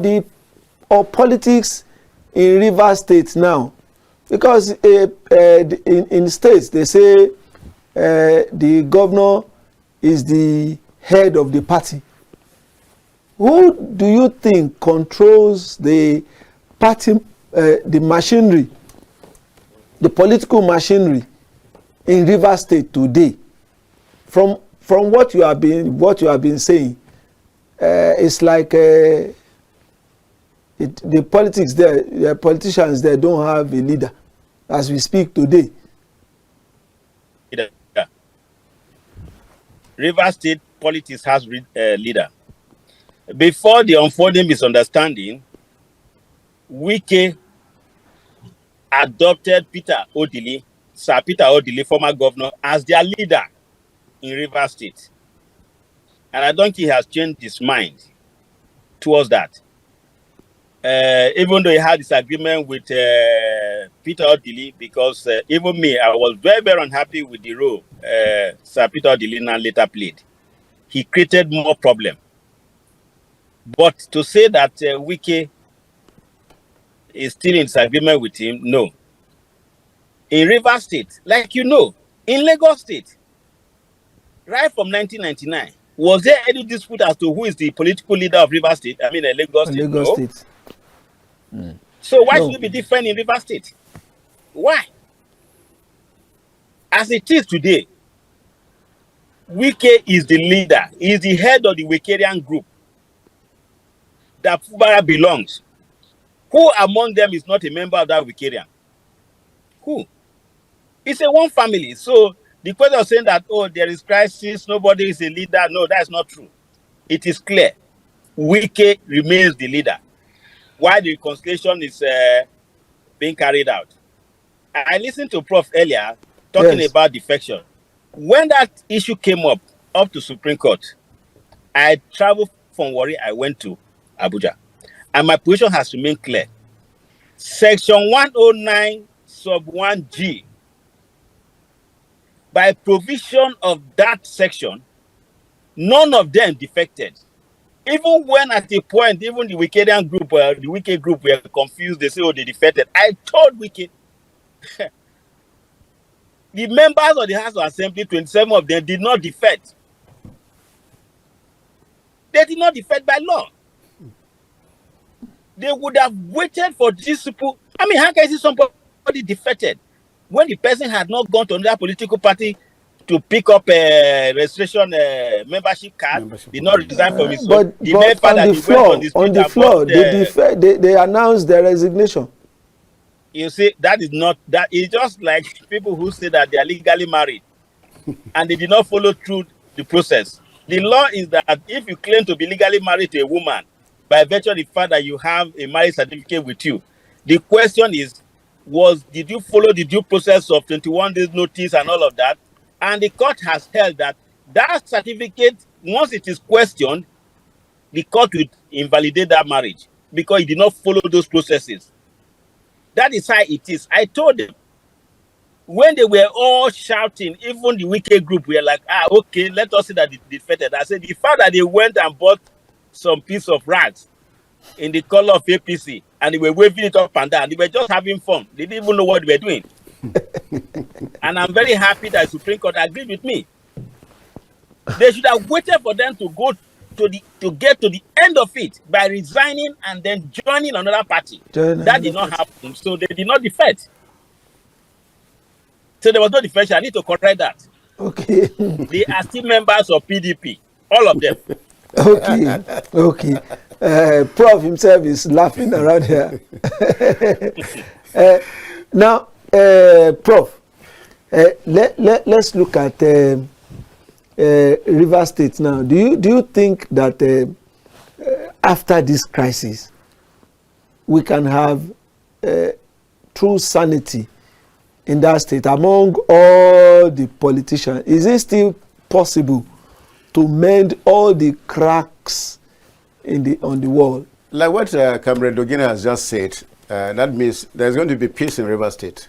politics in Rivers State now, because in states they say the governor is the head of the party. Who do you think controls the party, the machinery, the political machinery in Rivers State today? From what you have been saying, it's like the politics there, the politicians there don't have a leader as we speak today.
Rivers State politics has a leader. Before the unfolding misunderstanding, Wike adopted Sir Peter Odili, former governor, as their leader in Rivers State. And I don't think he has changed his mind towards that. Even though he had disagreement with Peter Odili, because even me, I was very, very unhappy with the role Sir Peter Odili now later played. He created more problem. But to say that Wike is still in disagreement with him, no. In Rivers State, like you know, in Lagos State, right from 1999, was there any dispute as to who is the political leader of Rivers State? I mean, Lagos State.
Lagos
no.
State. Mm.
So why should it be different in Rivers State? Why? As it is today, Wike is the leader. He is the head of the Wikerian group that Fubara belongs. Who among them is not a member of that Wikerian? Who? It's a one family. So the question of saying that, oh, there is crisis, nobody is a leader, no, that's not true. It is clear. Wike remains the leader while the reconciliation is being carried out. I listened to Prof earlier talking about defection. When that issue came up to Supreme Court, I traveled from Warri, I went to Abuja. And my position has remained clear. Section 109, sub 1G, by provision of that section, none of them defected. Even when at a point, even the Wikerian group, the Wike group were confused, they say, oh, they defected. I told Wike, the members of the House of Assembly, 27 of them, did not defect. They did not defect by law. They would have waited for these people. I mean, how can you see somebody defected when the person had not gone to another political party to pick up a registration membership card, did not resign from his own?
But on the floor, they announced their resignation.
You see, that is not, that is just like people who say that they are legally married and they did not follow through the process. The law is that if you claim to be legally married to a woman, by virtue of the fact that you have a marriage certificate with you, the question is, did you follow the due process of 21 days notice and all of that? And the court has held that that certificate, once it is questioned, the court will invalidate that marriage because it did not follow those processes. That is how it is. I told them, when they were all shouting, even the Wike group were like, okay, let us see that they defected. I said, the fact that they went and bought some piece of rags in the color of APC and they were waving it up and down, they were just having fun. They didn't even know what they were doing. And I'm very happy that the Supreme Court agreed with me. They should have waited for them to go to get to the end of it by resigning and then joining another party. That did not happen, so they did not defect. So there was no defection. I need to correct that.
Okay.
They are still members of PDP, all of them.
Okay, okay. Prof himself is laughing around here. Now, Prof, let's look at River State now. Do you think that after this crisis, we can have true sanity in that state among all the politicians? Is it still possible to mend all the cracks on the wall?
Like what Comrade Dogina has just said, that means there's going to be peace in River State.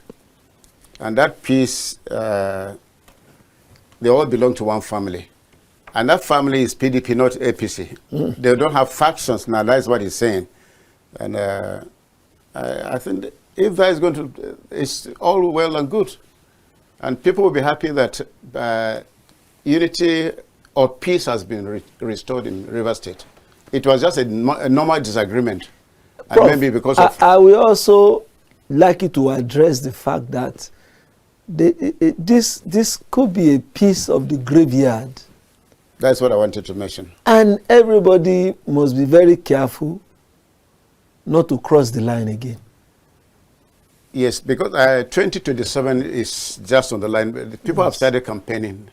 And that peace, they all belong to one family. And that family is PDP, not APC. They don't have factions now, that's what he's saying. And I think if that is going to, it's all well and good. And people will be happy that unity or peace has been restored in River State. It was just a normal disagreement.
Prof,
and maybe because of...
I will also like you to address the fact that this could be a piece of the graveyard.
That's what I wanted to mention.
And everybody must be very careful not to cross the line again.
Yes, because 2027 is just on the line. People have started campaigning,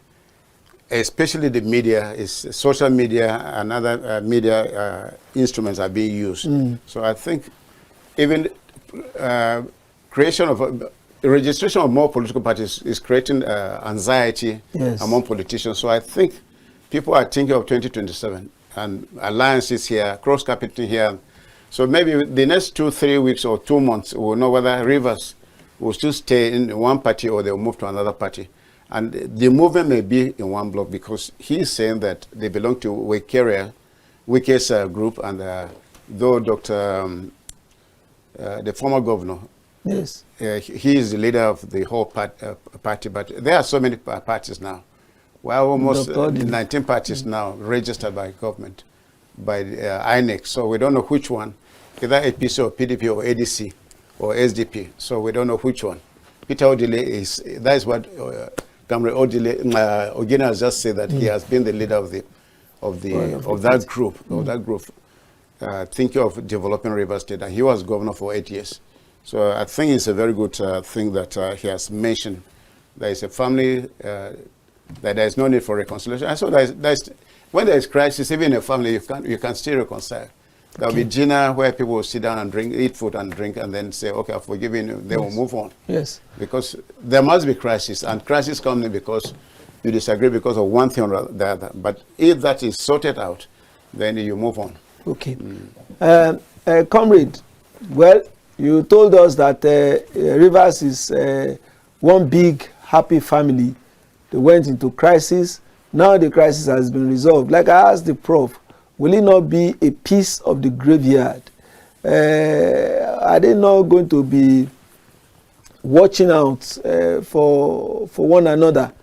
especially the media, social media and other media instruments are being used. So I think even creation of registration of more political parties is creating anxiety among politicians. So I think people are thinking of 2027 and alliances here, cross-carpeting here. So maybe the next 2-3 weeks or 2 months, we'll know whether Rivers will still stay in one party or they'll move to another party. And the movement may be in one block because he's saying that they belong to Wike's group, and though the former governor,
yes,
he is the leader of the whole party, but there are so many parties now. Well, almost 19 parties now registered by government, by INEC. So we don't know which one, either APC or PDP or ADC or SDP. So we don't know which one. Peter Odile that is what Comrade Ogina has just said, that he has been the leader of that group, thinking of developing River State, and he was governor for 8 years. So I think it's a very good thing that he has mentioned. There is a family, that there is no need for reconciliation. And so when there is crisis, even in a family, you can still reconcile. There will be dinner where people will sit down and eat food and drink, and then say, okay, I've forgiven you. They will move on.
Yes.
Because there must be crisis, and crisis comes in because you disagree because of one thing or the other. But if that is sorted out, then you move on.
Okay. Comrade, well, you told us that Rivers is one big happy family. They went into crisis. Now the crisis has been resolved. Like I asked the prof, will it not be a piece of the graveyard? Are they not going to be watching out for one another?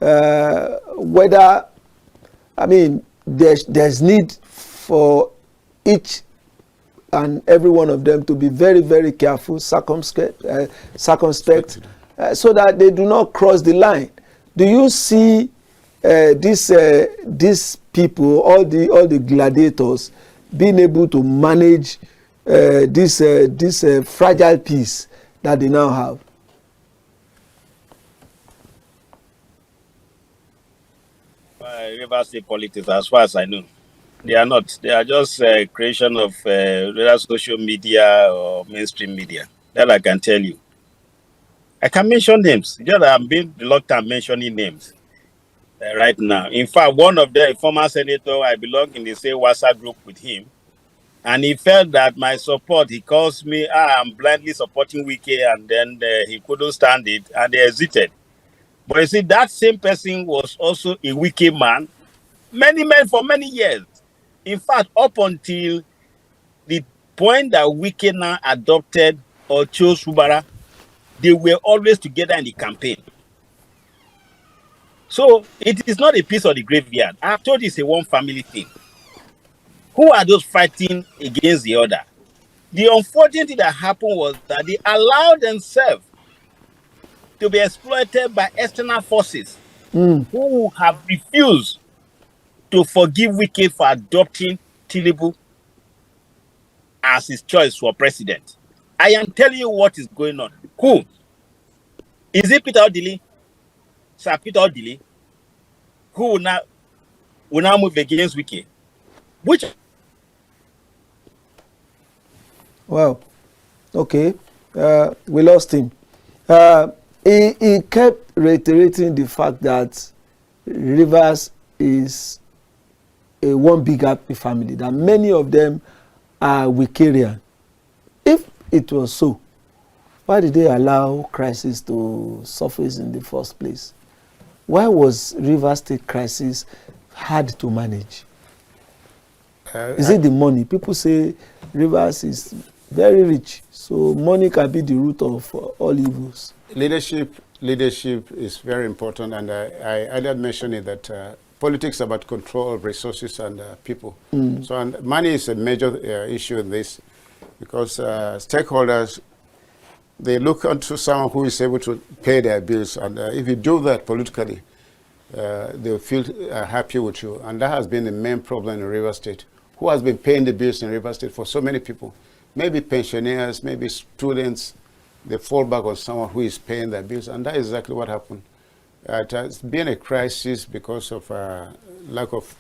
Whether, I mean, there's need for each and every one of them to be very, very careful, circumspect, so that they do not cross the line. Do you see these people, all the gladiators, being able to manage this fragile peace that they now have?
River State politics, as far as I know, they are not. They are just a creation of whether social media or mainstream media. That I can tell you. I can mention names. Just I'm being reluctant mentioning names right now. In fact, one of the former senator, I belong in the same WhatsApp group with him, and he felt that my support, he calls me, I'm blindly supporting Wike, and then he couldn't stand it, and they exited. But you see, that same person was also a Wike man, for many years. In fact, up until the point that Wike now adopted or chose Fubara, they were always together in the campaign. So it is not a piece of the graveyard. I have told you it's a one family thing. Who are those fighting against the other? The unfortunate thing that happened was that they allowed themselves to be exploited by external forces who have refused to forgive Wike for adopting Tinubu as his choice for president. I am telling you what is going on. Who? Is it Peter Odili? Sir Peter Odili? Who will now move against Wike? Which?
Well, okay. We lost him. He kept reiterating the fact that Rivers is a one big happy family, that many of them are Wikerian. If it was so, why did they allow crisis to surface in the first place? Why was Rivers State crisis hard to manage? Is it the money? People say Rivers is very rich, so money can be the root of all evils.
Leadership is very important, and I earlier mentioned it that politics is about control of resources and people. So and money is a major issue in this, because stakeholders, they look onto someone who is able to pay their bills, and if you do that politically, they'll feel happy with you. And that has been the main problem in Rivers State. Who has been paying the bills in Rivers State for so many people? Maybe pensioners, maybe students. They fall back on someone who is paying their bills, and that is exactly what happened. It has been a crisis because of lack of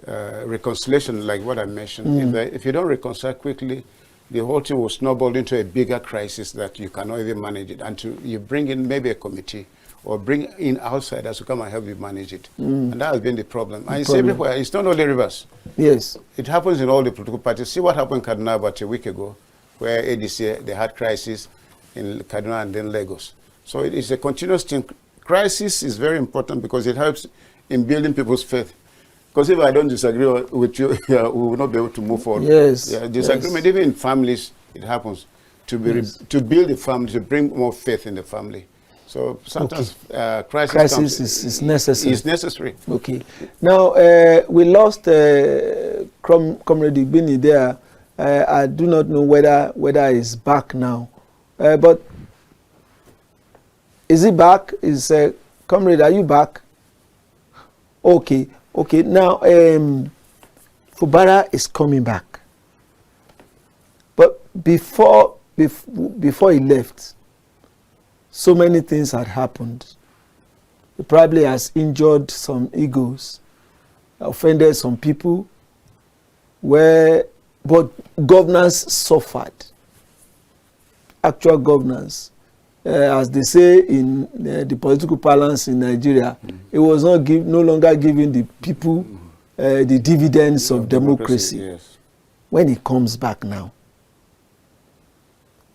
reconciliation, like what I mentioned. If you don't reconcile quickly, the whole thing will snowball into a bigger crisis that you cannot even manage it until you bring in maybe a committee or bring in outsiders to come and help you manage it. And that has been the problem. And it's everywhere. It's not only Rivers.
Yes.
It happens in all the political parties. See what happened in Kaduna about a week ago, where ADC, they had crisis in Kaduna and then Lagos. So it is a continuous thing. Crisis is very important because it helps in building people's faith. Because if I don't disagree with you, we will not be able to move forward.
Yes.
Disagreement, even in families, it happens. To build a family, to bring more faith in the family. So sometimes crisis
is necessary.
Is necessary.
Okay. Now, we lost Comrade Igbini there. I do not know whether he's back now. But is he back? Is Comrade, are you back? Okay. Okay. Now, Fubara is coming back. But before he left, so many things had happened. He probably has injured some egos, offended some people, but governance suffered. Actual governance, as they say in the political balance in Nigeria, it was no longer giving the people the dividends of democracy.
Yes.
When he comes back now,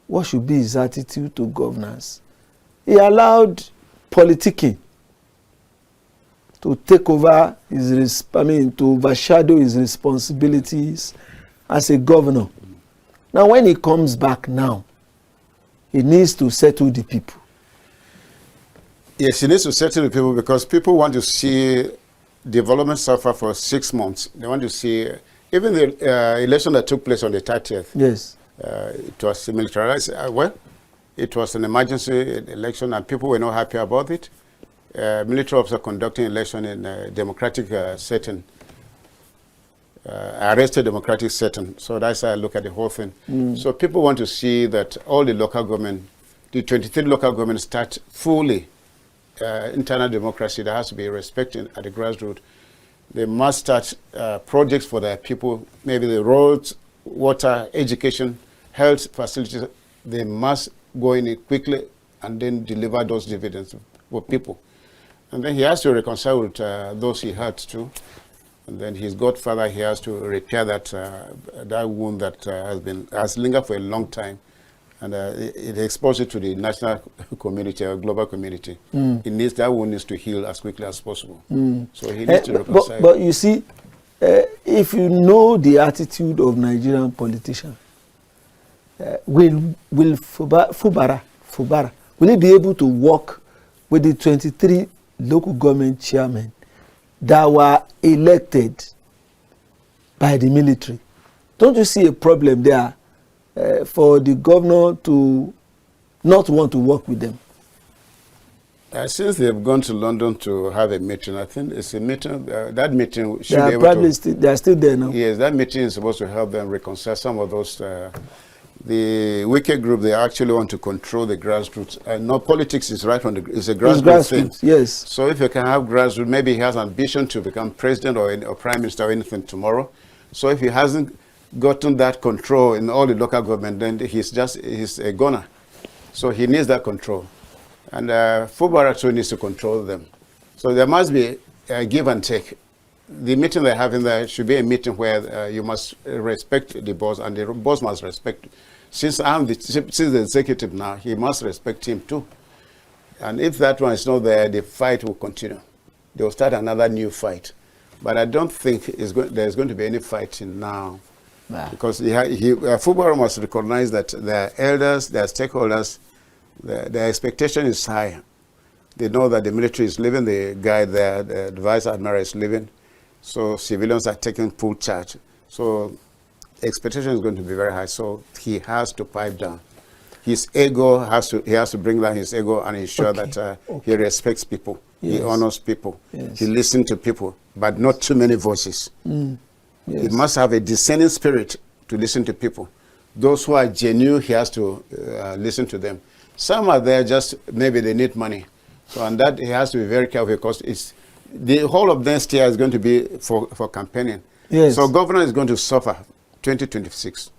what should be his attitude to governance? He allowed politicking to take over to overshadow his responsibilities as a governor. Now, when he comes back now, he needs to settle the people.
Yes, he needs to settle the people because people want to see development suffer for 6 months. They want to see, even the election that took place on the 30th.
Yes.
It was militarized. It was an emergency election and people were not happy about it. Military officer conducting election in a democratic setting, arrested democratic setting. So that's how I look at the whole thing. So people want to see that all the local government, the 23 local governments start fully internal democracy. There has to be respect at the grassroots. They must start projects for their people, maybe the roads, water, education, health facilities. They must go in it quickly and then deliver those dividends for people. And then he has to reconcile with those he hurt too. And then his godfather, he has to repair that wound that has lingered for a long time. And it exposed it to the national community or global community. That wound needs to heal as quickly as possible. So he needs to reconcile.
But you see, if you know the attitude of Nigerian politicians, will Fubara, will he be able to work with the 23 local government chairmen that were elected by the military? Don't you see a problem there for the governor to not want to work with them?
Since they've gone to London to have a meeting, I think it's a meeting. That meeting should
They
be
are
able
probably
to.
they are still there now.
Yes, that meeting is supposed to help them reconcile some of those. The wicked group, they actually want to control the grassroots. No, politics is right on the. It's a grassroots thing.
Yes.
So if you can have grassroots, maybe he has ambition to become president or prime minister or anything tomorrow. So if he hasn't gotten that control in all the local government, then he's a goner. So he needs that control. And Fubara too needs to control them. So there must be a give and take. The meeting they're having there should be a meeting where you must respect the boss, and the boss must respect. Since the executive now, he must respect him too. And if that one is not there, the fight will continue. They will start another new fight. But I don't think there's going to be any fighting now.
Nah.
Because Fubara must recognize that their elders, their stakeholders, their expectation is high. They know that the military is leaving, the guy there, the vice admiral is leaving, so civilians are taking full charge. So expectation is going to be very high. So he has to pipe down. His ego he has to bring down his ego and ensure that he respects people, he honors people, he listens to people, but not too many voices. He must have a discerning spirit to listen to people. Those who are genuine, he has to listen to them. Some are there just maybe they need money. So on that, he has to be very careful because the whole of next year is going to be for campaigning.
Yes.
So governor is going to suffer 2026.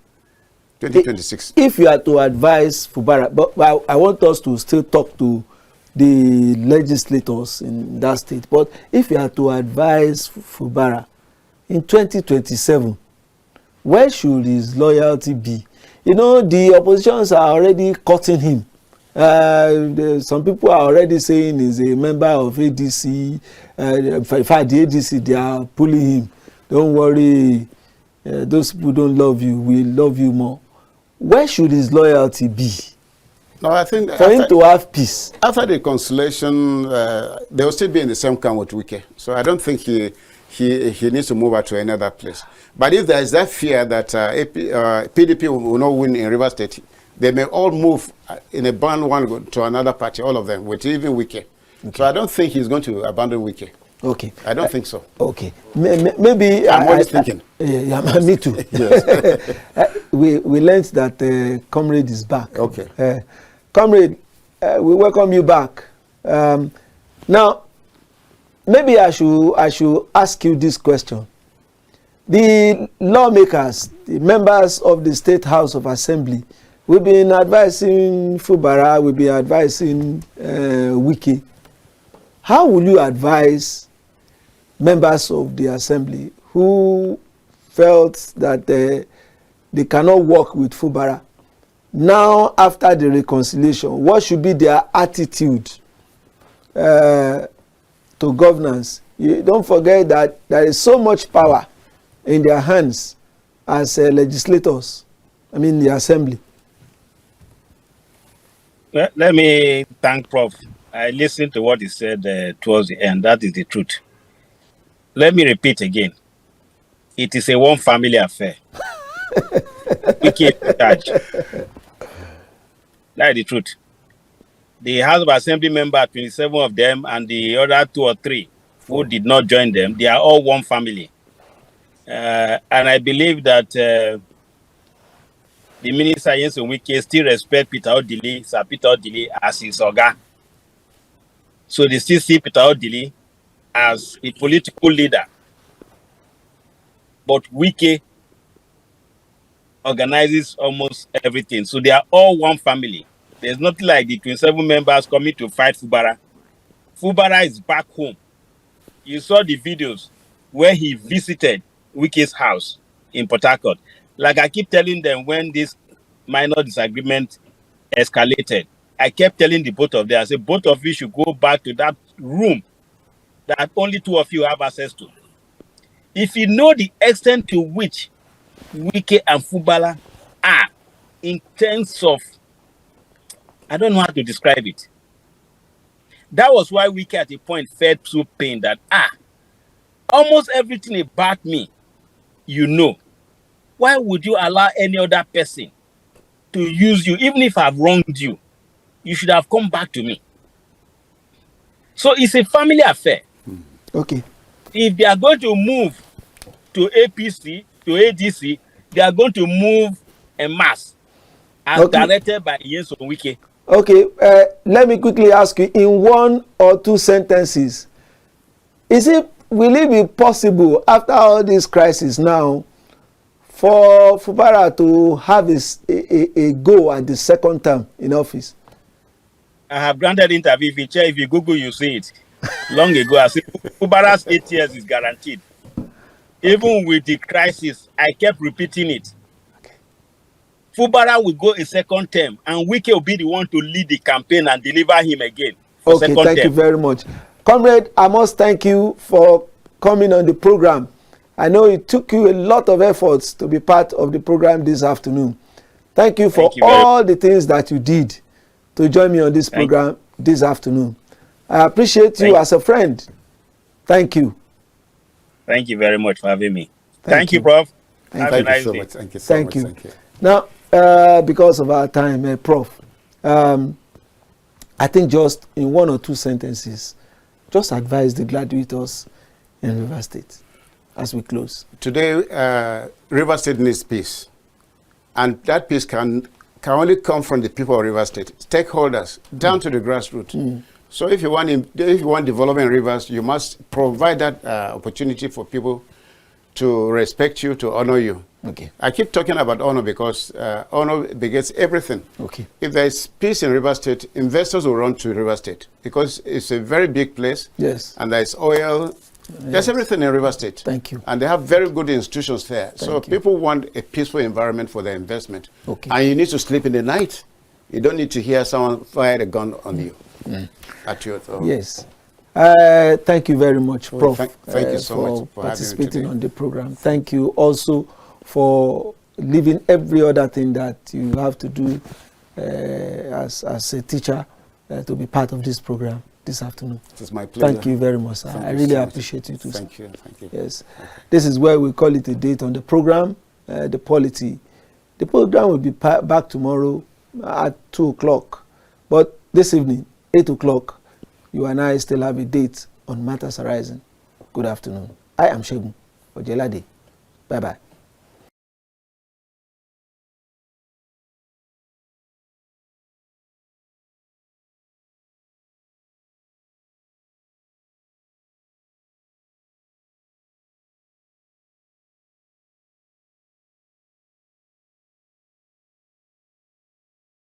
If you are to advise Fubara, but I want us to still talk to the legislators in that state, but if you are to advise Fubara in 2027, where should his loyalty be? You know, the oppositions are already cutting him. Some people are already saying he's a member of ADC. In fact, the ADC, they are pulling him. Don't worry, those people don't love you. We love you more. Where should his loyalty be?
No, I think
for him to have peace.
After the conciliation, they will still be in the same camp with Wike. So I don't think he needs to move out to another place. But if there is that fear that PDP will not win in Rivers State, they may all move in a band one to another party, all of them, with even Wike. Okay. So I don't think he's going to abandon Wike.
Okay.
I don't think so.
Okay. Maybe
I'm always thinking.
Me too. We learned that Comrade is back.
Okay.
Comrade, we welcome you back. Now, maybe I should ask you this question. The lawmakers, the members of the State House of Assembly, we've been advising Fubara, we've been advising Wike. How will you advise members of the Assembly who felt that they cannot work with Fubara? Now, after the reconciliation, what should be their attitude to governance? You don't forget that there is so much power in their hands as legislators, the Assembly.
Well, let me thank Prof. I listened to what he said towards the end. That is the truth. Let me repeat again. It is a one family affair. We keep in charge. That's the truth. The House of Assembly member, 27 of them, and the other 2 or 3 who did not join them, they are all one family. And I believe that the Minister Yenson Wike still respect Sir Peter Odili as his oga. So they still see Peter Odili as a political leader. But Wike organizes almost everything. So they are all one family. There's nothing like the 27 members coming to fight Fubara. Fubara is back home. You saw the videos where he visited Wike's house in Port Harcourt. Like I keep telling them, when this minor disagreement escalated, I kept telling the both of them, I said, both of you should go back to that room that only 2 of you have access to. If you know the extent to which Wike and Fubara are in terms of, I don't know how to describe it. That was why Wike at a point felt through pain that, almost everything about me, you know. Why would you allow any other person to use you? Even if I've wronged you, you should have come back to me. So it's a family affair.
Okay.
If they are going to move to APC, to ADC, they are going to move en masse as
Okay.
directed by Nyesom Wike.
Okay, let me quickly ask you in 1 or 2 sentences. Will it be possible after all this crisis now for Fubara to have a go at the second term in office?
I have granted interview. If you Google, you see it. Long ago, I said Fubara's 8 years is guaranteed. Even with the crisis, I kept repeating it. Fubara will go a second term, and Wike will be the one to lead the campaign and deliver him again for
Okay,
second
thank
term.
you very much. Comrade, I must thank you for coming on the program. I know it took you a lot of efforts to be part of the program this afternoon. Thank you for all the things that you did to join me on this program this afternoon. I appreciate you as a friend. Thank you.
Thank you very much for having me.
Thank
you, Prof.
Thank you so much. Thank you so much. Thank you.
Now, because of our time, Prof, I think just in 1 or 2 sentences, just advise the graduates in River State as we close.
Today, River State needs peace. And that peace can only come from the people of River State, stakeholders, down to the grassroots. So if you want development in rivers, you must provide that opportunity for people to respect you, to honor you.
Okay.
I keep talking about honor because honor begets everything.
Okay.
If there is peace in River State, investors will run to River State because it's a very big place.
Yes.
And there's oil. There's everything in River State.
Thank you.
And they have very good institutions there. So people want a peaceful environment for their investment.
Okay.
And you need to sleep in the night. You don't need to hear someone fire a gun on you. At your throat.
Yes. Thank you very much, Prof.
Thank you so much for
participating on the program. Thank you also for leaving every other thing that you have to do as a teacher to be part of this program this afternoon.
It is my pleasure.
Thank you very much, sir. I really appreciate you too.
Thank you. Thank you.
Yes. This is where we call it a date on the program, the polity. The program will be back tomorrow at 2 o'clock. But this evening, 8 o'clock, you and I still have a date on Matters Arising. Good afternoon. I am Shegun Ojelade. Bye-bye.